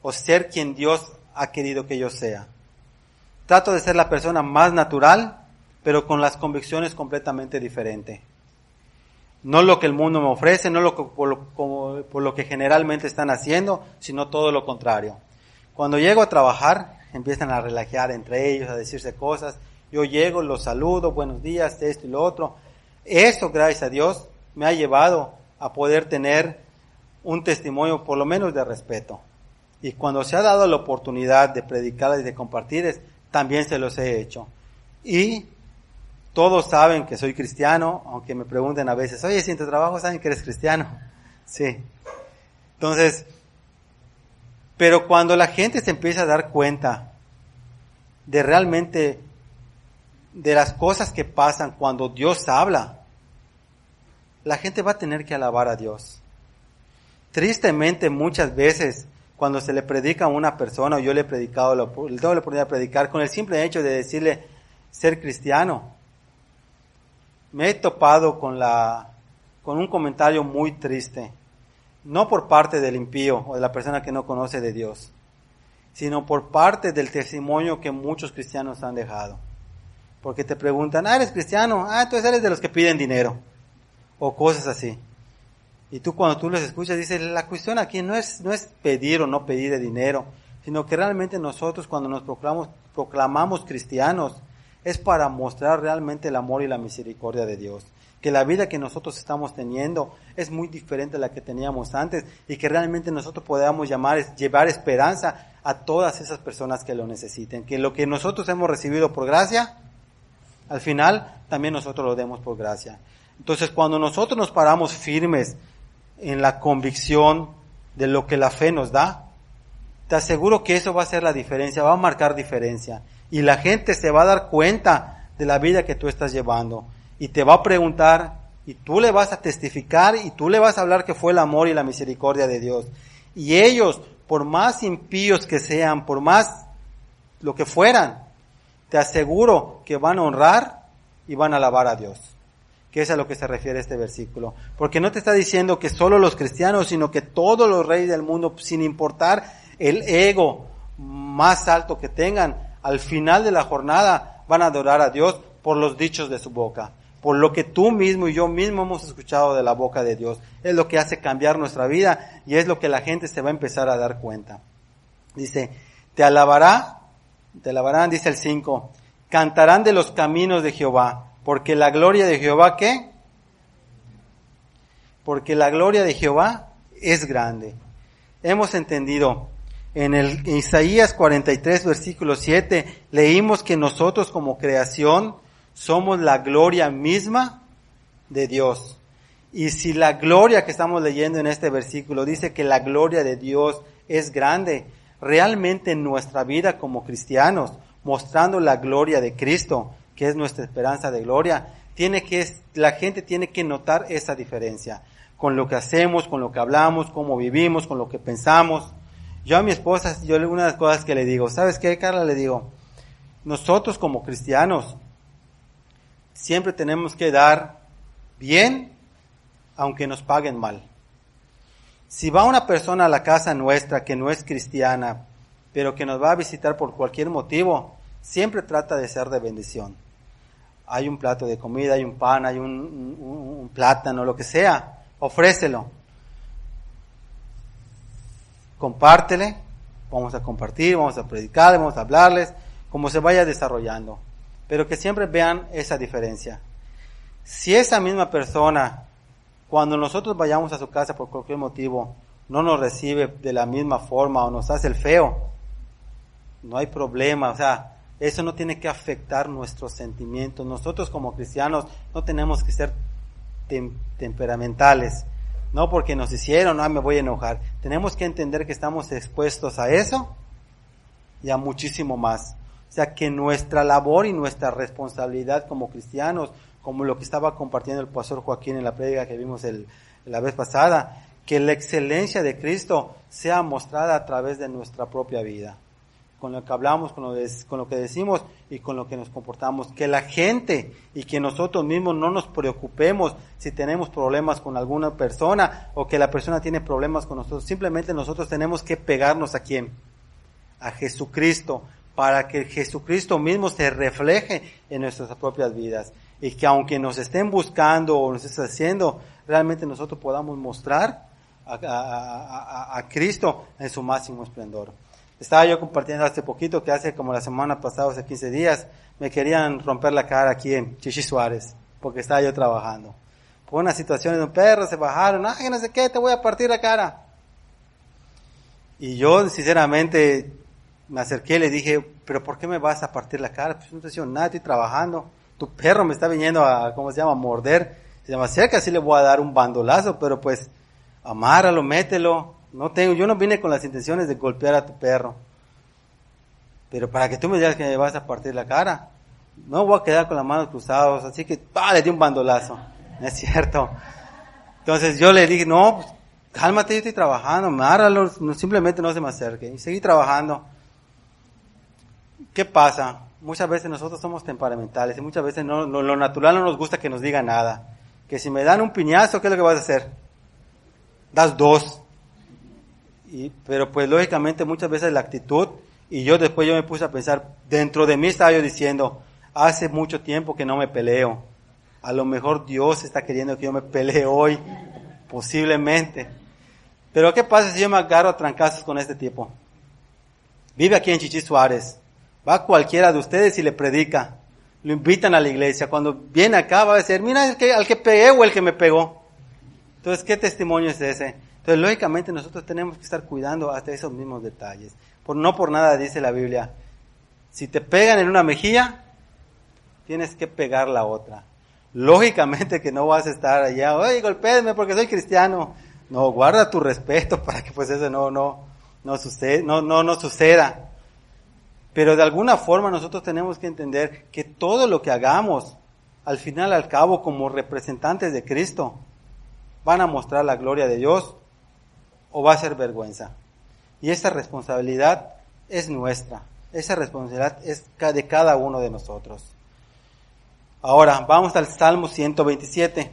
o ser quien Dios ha querido que yo sea. Trato de ser la persona más natural, pero con las convicciones completamente diferentes. No lo que el mundo me ofrece, no por lo que generalmente están haciendo, sino todo lo contrario. Cuando llego a trabajar, empiezan a relajar entre ellos, a decirse cosas. Yo llego, los saludo, buenos días, esto y lo otro. Eso, gracias a Dios, me ha llevado a poder tener un testimonio por lo menos de respeto. Y cuando se ha dado la oportunidad de predicar y de compartir, también se los he hecho. Y todos saben que soy cristiano, aunque me pregunten a veces, oye, si en tu trabajo saben que eres cristiano. Sí. Entonces, pero cuando la gente se empieza a dar cuenta de realmente de las cosas que pasan cuando Dios habla, la gente va a tener que alabar a Dios. Tristemente, muchas veces, cuando se le predica a una persona, o yo le he predicado, le tengo la oportunidad de predicar, con el simple hecho de decirle ser cristiano, me he topado con un comentario muy triste, no por parte del impío o de la persona que no conoce de Dios, sino por parte del testimonio que muchos cristianos han dejado. Porque te preguntan, ¿eres cristiano? Entonces eres de los que piden dinero, o cosas así. Y tú cuando tú los escuchas dices, la cuestión aquí no es pedir o no pedir de dinero, sino que realmente nosotros cuando nos proclamamos cristianos, es para mostrar realmente el amor y la misericordia de Dios. Que la vida que nosotros estamos teniendo es muy diferente a la que teníamos antes y que realmente nosotros podamos llevar esperanza a todas esas personas que lo necesiten. Que lo que nosotros hemos recibido por gracia, al final también nosotros lo demos por gracia. Entonces cuando nosotros nos paramos firmes en la convicción de lo que la fe nos da, te aseguro que eso va a hacer la diferencia, va a marcar diferencia. Y la gente se va a dar cuenta de la vida que tú estás llevando. Y te va a preguntar, y tú le vas a testificar, y tú le vas a hablar que fue el amor y la misericordia de Dios. Y ellos, por más impíos que sean, por más lo que fueran, te aseguro que van a honrar y van a alabar a Dios. Que es a lo que se refiere este versículo. Porque no te está diciendo que solo los cristianos, sino que todos los reyes del mundo, sin importar el ego más alto que tengan, al final de la jornada van a adorar a Dios por los dichos de su boca. Por lo que tú mismo y yo mismo hemos escuchado de la boca de Dios. Es lo que hace cambiar nuestra vida y es lo que la gente se va a empezar a dar cuenta. Dice, te alabarán, dice el 5, cantarán de los caminos de Jehová, porque la gloria de Jehová, ¿qué? Porque la gloria de Jehová es grande. Hemos entendido, en Isaías 43, versículo 7, leímos que nosotros como creación somos la gloria misma de Dios. Y si la gloria que estamos leyendo en este versículo dice que la gloria de Dios es grande, realmente en nuestra vida como cristianos, mostrando la gloria de Cristo, que es nuestra esperanza de gloria, la gente tiene que notar esa diferencia con lo que hacemos, con lo que hablamos, cómo vivimos, con lo que pensamos. Yo a mi esposa, una de las cosas que le digo, ¿sabes qué, Carla? Le digo, nosotros como cristianos siempre tenemos que dar bien, aunque nos paguen mal. Si va una persona a la casa nuestra que no es cristiana, pero que nos va a visitar por cualquier motivo, siempre trata de ser de bendición. Hay un plato de comida, hay un pan, hay un plátano, lo que sea, ofrécelo. Compártele, vamos a compartir, vamos a predicar, vamos a hablarles, como se vaya desarrollando. Pero que siempre vean esa diferencia. Si esa misma persona, cuando nosotros vayamos a su casa por cualquier motivo, no nos recibe de la misma forma o nos hace el feo, no hay problema, o sea, eso no tiene que afectar nuestros sentimientos. Nosotros como cristianos no tenemos que ser temperamentales, no porque nos hicieron, no me voy a enojar. Tenemos que entender que estamos expuestos a eso y a muchísimo más. O sea, que nuestra labor y nuestra responsabilidad como cristianos, como lo que estaba compartiendo el pastor Joaquín en la prédica que vimos la vez pasada, que la excelencia de Cristo sea mostrada a través de nuestra propia vida. Con lo que hablamos, con lo que decimos y con lo que nos comportamos. Que la gente y que nosotros mismos no nos preocupemos si tenemos problemas con alguna persona o que la persona tiene problemas con nosotros. Simplemente nosotros tenemos que pegarnos ¿a quién? A Jesucristo, para que Jesucristo mismo se refleje en nuestras propias vidas. Y que aunque nos estén buscando o nos estén haciendo, realmente nosotros podamos mostrar a Cristo en su máximo esplendor. Estaba yo compartiendo hace poquito que hace como la semana pasada, hace 15 días, me querían romper la cara aquí en Chichi Suárez, porque estaba yo trabajando. Por una situación de un perro, se bajaron, ay, no sé qué, te voy a partir la cara. Y yo, sinceramente, me acerqué y le dije, pero ¿por qué me vas a partir la cara? Pues no te digo nada, estoy trabajando. Tu perro me está viniendo a, morder. Si se me acerca, sí le voy a dar un bandolazo, pero pues, amárralo, mételo. Yo no vine con las intenciones de golpear a tu perro. Pero para que tú me digas que me vas a partir la cara, no voy a quedar con las manos cruzadas, así que le di un bandolazo. No es cierto. Entonces yo le dije, no, pues, cálmate, yo estoy trabajando, amárralo, simplemente no se me acerque. Y seguí trabajando. ¿Qué pasa? Muchas veces nosotros somos temperamentales y muchas veces lo natural no nos gusta que nos diga nada. Que si me dan un piñazo, ¿qué es lo que vas a hacer? Das dos. Pero pues lógicamente muchas veces la actitud, y yo me puse a pensar, dentro de mí estaba yo diciendo, hace mucho tiempo que no me peleo, a lo mejor Dios está queriendo que yo me pelee hoy, posiblemente. Pero ¿qué pasa si yo me agarro a trancazos con este tipo? Vive aquí en Chichi Suárez, va cualquiera de ustedes y le predica, lo invitan a la iglesia, cuando viene acá va a decir, mira al que pegué o el que me pegó. Entonces, ¿qué testimonio es ese? Entonces, lógicamente, nosotros tenemos que estar cuidando hasta esos mismos detalles. No por nada dice la Biblia, si te pegan en una mejilla, tienes que pegar la otra. Lógicamente que no vas a estar allá, oye, golpéenme porque soy cristiano. No, guarda tu respeto para que pues eso no suceda. Pero de alguna forma nosotros tenemos que entender que todo lo que hagamos, al final, al cabo, como representantes de Cristo, van a mostrar la gloria de Dios o va a ser vergüenza. Y esa responsabilidad es nuestra. Esa responsabilidad es de cada uno de nosotros. Ahora, vamos al Salmo 127.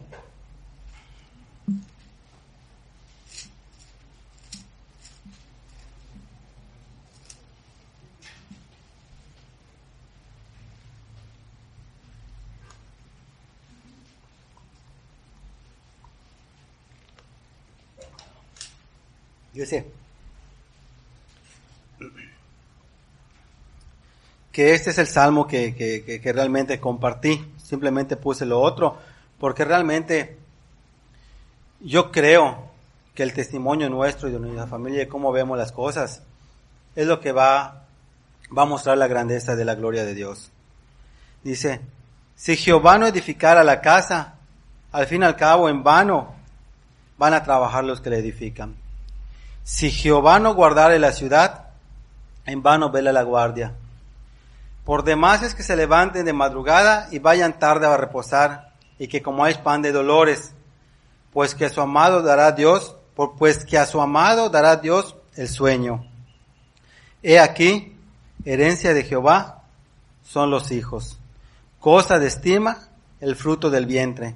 Dice que este es el salmo que realmente compartí. Simplemente puse lo otro, porque realmente yo creo que el testimonio nuestro y de nuestra familia y cómo vemos las cosas es lo que va a mostrar la grandeza de la gloria de Dios. Dice, si Jehová no edificara la casa, al fin y al cabo en vano van a trabajar los que la edifican. Si Jehová no guardare la ciudad, en vano vela la guardia. Por demás es que se levanten de madrugada y vayan tarde a reposar, y que comáis pan de dolores, pues que a su amado dará Dios el sueño. He aquí, herencia de Jehová son los hijos, cosa de estima el fruto del vientre.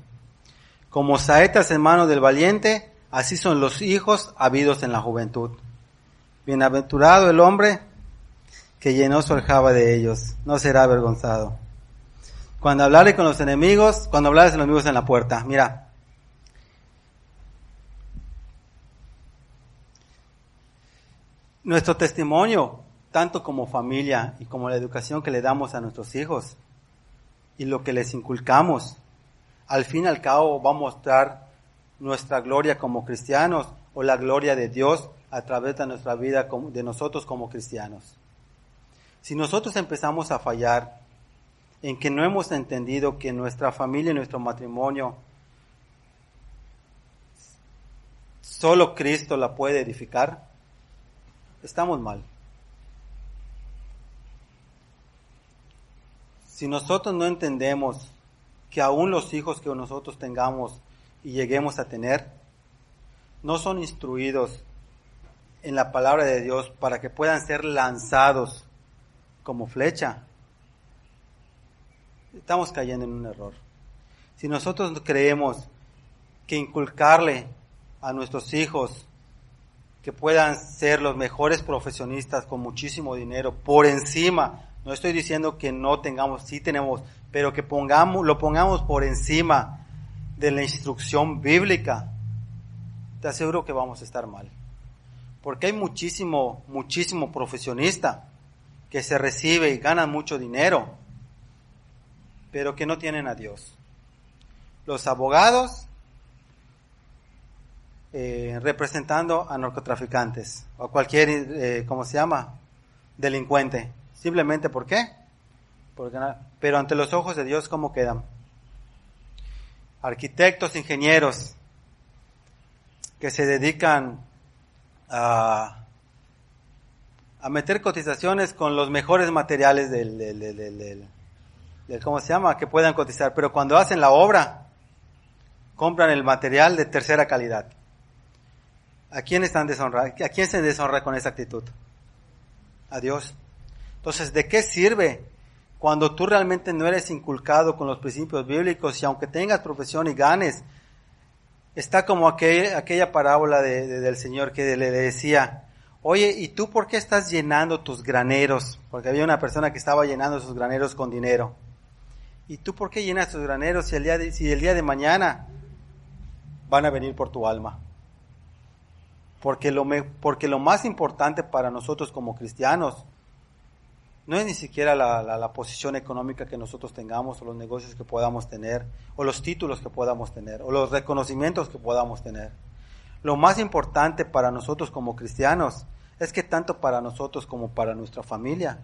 Como saetas en mano del valiente, así son los hijos habidos en la juventud. Bienaventurado el hombre que llenó su aljaba de ellos, no será avergonzado. Cuando hablares con los enemigos en la puerta, mira, nuestro testimonio, tanto como familia y como la educación que le damos a nuestros hijos y lo que les inculcamos, al fin y al cabo va a mostrar nuestra gloria como cristianos o la gloria de Dios a través de nuestra vida, de nosotros como cristianos. Si nosotros empezamos a fallar en que no hemos entendido que nuestra familia y nuestro matrimonio solo Cristo la puede edificar, estamos mal. Si nosotros no entendemos que aún los hijos que nosotros tengamos y lleguemos a tener, no son instruidos en la palabra de Dios para que puedan ser lanzados como flecha, estamos cayendo en un error. Si nosotros creemos que inculcarle a nuestros hijos que puedan ser los mejores profesionistas con muchísimo dinero por encima, no estoy diciendo que no tengamos, sí tenemos, pero que lo pongamos por encima de la instrucción bíblica, te aseguro que vamos a estar mal. Porque hay muchísimo profesionista que se recibe y ganan mucho dinero, pero que no tienen a Dios. Los abogados representando a narcotraficantes o a cualquier, delincuente. Simplemente, ¿por qué? Pero ante los ojos de Dios, ¿cómo quedan? Arquitectos, ingenieros que se dedican a meter cotizaciones con los mejores materiales que puedan cotizar, pero cuando hacen la obra, compran el material de tercera calidad. ¿A quién se deshonra con esa actitud? A Dios. Entonces, ¿de qué sirve cuando tú realmente no eres inculcado con los principios bíblicos y aunque tengas profesión y ganes? Está como aquella parábola del Señor que le decía, oye, ¿y tú por qué estás llenando tus graneros? Porque había una persona que estaba llenando sus graneros con dinero. ¿Y tú por qué llenas tus graneros si el día de mañana van a venir por tu alma? Porque lo más importante para nosotros como cristianos no es ni siquiera la posición económica que nosotros tengamos, o los negocios que podamos tener, o los títulos que podamos tener, o los reconocimientos que podamos tener. Lo más importante para nosotros como cristianos es que tanto para nosotros como para nuestra familia,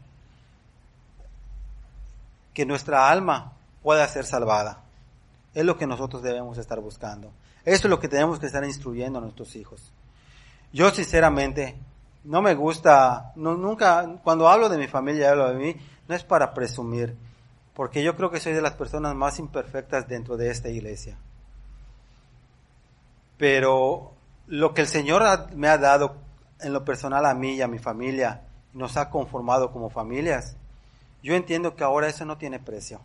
que nuestra alma pueda ser salvada. Es lo que nosotros debemos estar buscando. Eso es lo que tenemos que estar instruyendo a nuestros hijos. Yo sinceramente no me gusta, nunca, cuando hablo de mi familia, hablo de mí, no es para presumir, porque yo creo que soy de las personas más imperfectas dentro de esta iglesia. Pero lo que el Señor me ha dado en lo personal a mí y a mi familia, nos ha conformado como familias, yo entiendo que ahora eso no tiene precio.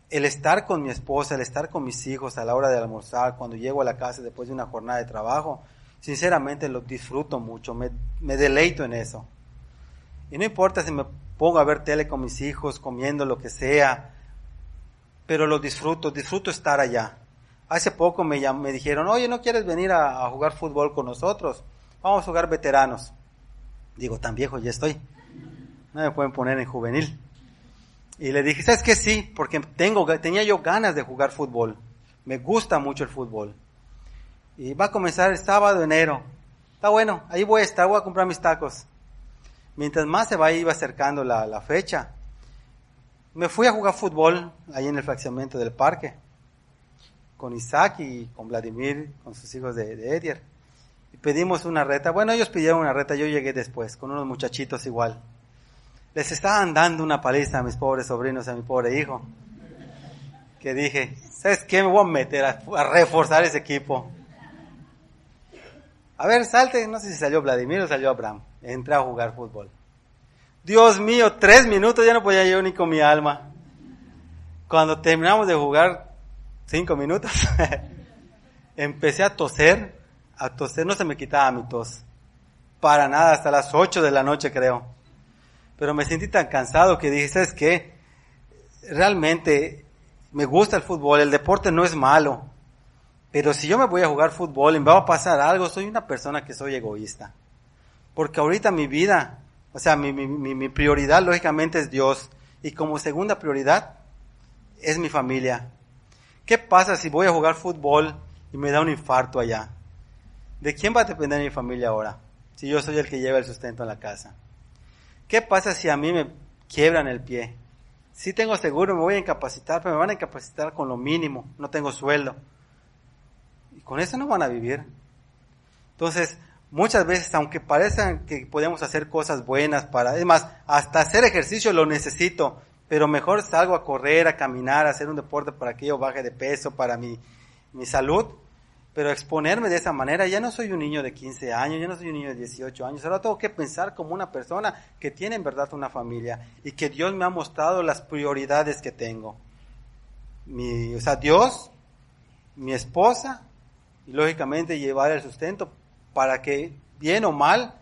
El estar con mi esposa, el estar con mis hijos a la hora de almorzar, cuando llego a la casa después de una jornada de trabajo, sinceramente lo disfruto mucho, me deleito en eso. Y no importa si me pongo a ver tele con mis hijos, comiendo lo que sea, pero lo disfruto estar allá. Hace poco me dijeron, oye, ¿no quieres venir a jugar fútbol con nosotros? Vamos a jugar veteranos. Digo, tan viejo ya estoy, no me pueden poner en juvenil. Y le dije, ¿sabes qué? Sí, porque tenía yo ganas de jugar fútbol. Me gusta mucho el fútbol. Y va a comenzar el sábado, enero. Está bueno, ahí voy a estar, voy a comprar mis tacos. Mientras más iba acercando la fecha, me fui a jugar fútbol ahí en el fraccionamiento del parque. Con Isaac y con Vladimir, con sus hijos de Edier. Y pedimos una reta. Bueno, ellos pidieron una reta, yo llegué después, con unos muchachitos igual. Les estaban dando una paliza a mis pobres sobrinos, a mi pobre hijo. Que dije, ¿sabes qué? Me voy a meter a reforzar ese equipo. A ver, salte, no sé si salió Vladimir o salió Abraham. Entré a jugar fútbol. Dios mío, 3 minutos ya no podía yo ni con mi alma. Cuando terminamos de jugar 5 minutos, empecé a toser, no se me quitaba mi tos. Para nada, hasta las 8 de la noche creo. Pero me sentí tan cansado que dije, ¿sabes qué? Realmente me gusta el fútbol, el deporte no es malo. Pero si yo me voy a jugar fútbol y me va a pasar algo, soy una persona que soy egoísta. Porque ahorita mi vida, o sea, mi prioridad lógicamente es Dios. Y como segunda prioridad es mi familia. ¿Qué pasa si voy a jugar fútbol y me da un infarto allá? ¿De quién va a depender mi familia ahora? Si yo soy el que lleva el sustento en la casa. ¿Qué pasa si a mí me quiebran el pie? Sí tengo seguro, me voy a incapacitar, pero me van a incapacitar con lo mínimo, no tengo sueldo. Y con eso no van a vivir. Entonces, muchas veces, aunque parezcan que podemos hacer cosas buenas es más, hasta hacer ejercicio lo necesito, pero mejor salgo a correr, a caminar, a hacer un deporte para que yo baje de peso, para mi salud. Pero exponerme de esa manera, ya no soy un niño de 15 años, ya no soy un niño de 18 años, ahora tengo que pensar como una persona que tiene en verdad una familia y que Dios me ha mostrado las prioridades que tengo. Dios, mi esposa y lógicamente llevar el sustento para que, bien o mal,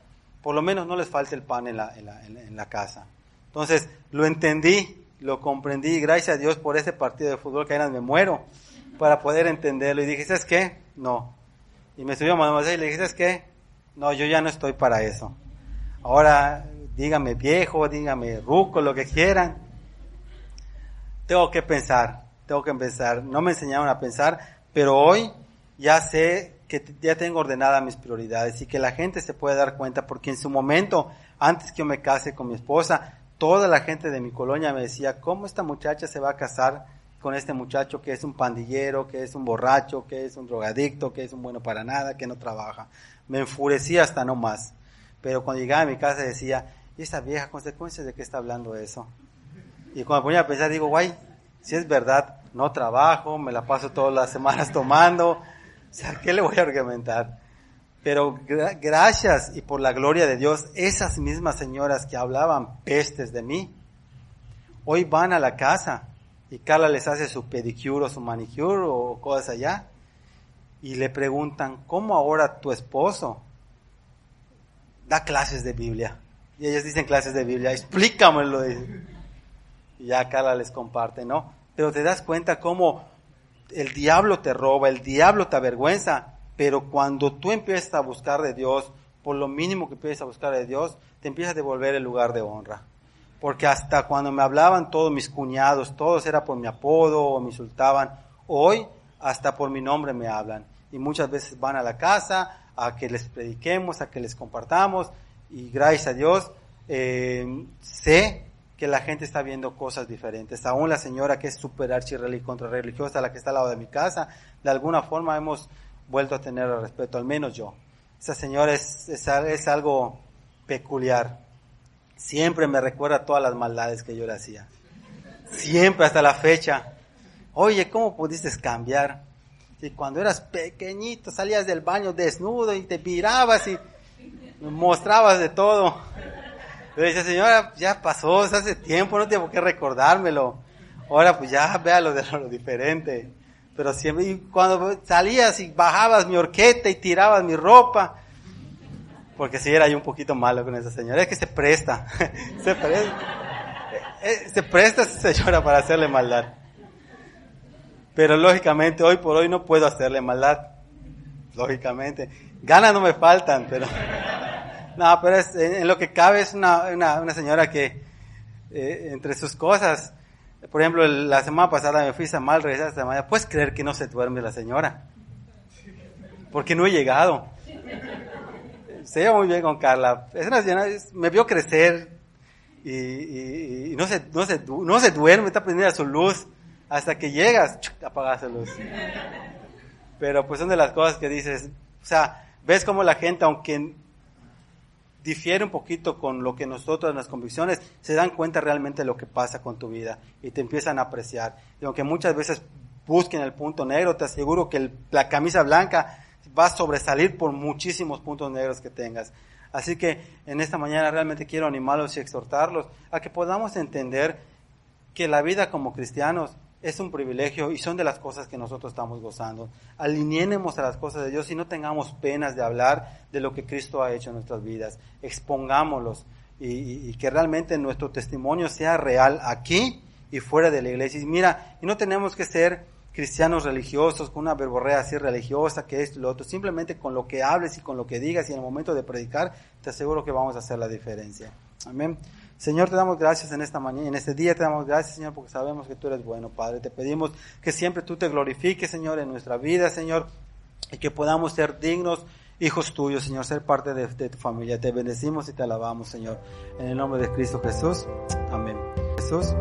por lo menos no les falte el pan en la casa. Entonces, lo entendí, lo comprendí y gracias a Dios por ese partido de fútbol que apenas me muero para poder entenderlo. Y dije, ¿sabes qué? No. Y me subió a Mademoiselle y le dije, ¿sabes qué? No, yo ya no estoy para eso. Ahora, dígame viejo, dígame ruco, lo que quieran. Tengo que pensar. No me enseñaron a pensar, pero hoy ya sé que ya tengo ordenadas mis prioridades y que la gente se puede dar cuenta, porque en su momento, antes que yo me case con mi esposa, toda la gente de mi colonia me decía, ¿cómo esta muchacha se va a casar con este muchacho que es un pandillero, que es un borracho, que es un drogadicto, que es un bueno para nada, que no trabaja? Me enfurecía hasta no más. Pero cuando llegaba a mi casa decía, ¿y esta vieja consecuencias de qué está hablando eso? Y cuando me ponía a pensar, digo, guay, si es verdad, no trabajo, me la paso todas las semanas tomando, o sea, ¿qué le voy a argumentar? Pero gracias y por la gloria de Dios, esas mismas señoras que hablaban pestes de mí, hoy van a la casa y Carla les hace su pedicure o su manicure o cosas allá y le preguntan, ¿cómo ahora tu esposo da clases de Biblia? Y ellos dicen clases de Biblia, explícamelo. Y ya Carla les comparte, ¿no? Pero te das cuenta cómo el diablo te roba, el diablo te avergüenza, pero cuando tú empiezas a buscar de Dios, por lo mínimo que empiezas a buscar de Dios, te empiezas a devolver el lugar de honra. Porque hasta cuando me hablaban todos mis cuñados, todos era por mi apodo o me insultaban, hoy hasta por mi nombre me hablan. Y muchas veces van a la casa a que les prediquemos, a que les compartamos, y gracias a Dios sé que la gente está viendo cosas diferentes. Aún la señora que es súper contrarreligiosa, la que está al lado de mi casa, de alguna forma hemos vuelto a tener el respeto, al menos yo. Esa señora es algo peculiar. Siempre me recuerda todas las maldades que yo le hacía. Siempre, hasta la fecha. Oye, ¿cómo pudiste cambiar? Si cuando eras pequeñito salías del baño desnudo y te virabas y me mostrabas de todo. Yo decía, señora, ya pasó, hace tiempo, no tengo por qué recordármelo. Ahora pues ya véalo de lo diferente. Pero siempre, y cuando salías y bajabas mi horqueta y tirabas mi ropa, porque sí era yo un poquito malo con esa señora, es que se presta esa señora para hacerle maldad. Pero lógicamente hoy por hoy no puedo hacerle maldad, lógicamente. Ganas no me faltan, pero no, pero en lo que cabe es una señora que entre sus cosas, por ejemplo, la semana pasada me fui a mal, regresé esta mañana. ¿Puedes creer que no se duerme la señora? Porque no he llegado. Se lleva muy bien con Carla. Es una señora, me vio crecer y no se duerme, está prendida su luz. Hasta que llegas, apagas la luz. Pero pues son de las cosas que dices, o sea, ves cómo la gente, aunque difiere un poquito con lo que nosotros, las convicciones, se dan cuenta realmente de lo que pasa con tu vida y te empiezan a apreciar. Y aunque muchas veces busquen el punto negro, te aseguro que la camisa blanca va a sobresalir por muchísimos puntos negros que tengas. Así que en esta mañana realmente quiero animarlos y exhortarlos a que podamos entender que la vida como cristianos es un privilegio y son de las cosas que nosotros estamos gozando. Alineemos a las cosas de Dios y no tengamos penas de hablar de lo que Cristo ha hecho en nuestras vidas. Expongámoslos y que realmente nuestro testimonio sea real aquí y fuera de la iglesia. Y mira, y no tenemos que ser cristianos religiosos con una verborrea así religiosa, que esto y lo otro. Simplemente con lo que hables y con lo que digas y en el momento de predicar, te aseguro que vamos a hacer la diferencia. Amén. Señor, te damos gracias en esta mañana, en este día te damos gracias, Señor, porque sabemos que tú eres bueno, Padre. Te pedimos que siempre tú te glorifiques, Señor, en nuestra vida, Señor, y que podamos ser dignos hijos tuyos, Señor, ser parte de tu familia. Te bendecimos y te alabamos, Señor, en el nombre de Cristo Jesús. Amén. Jesús.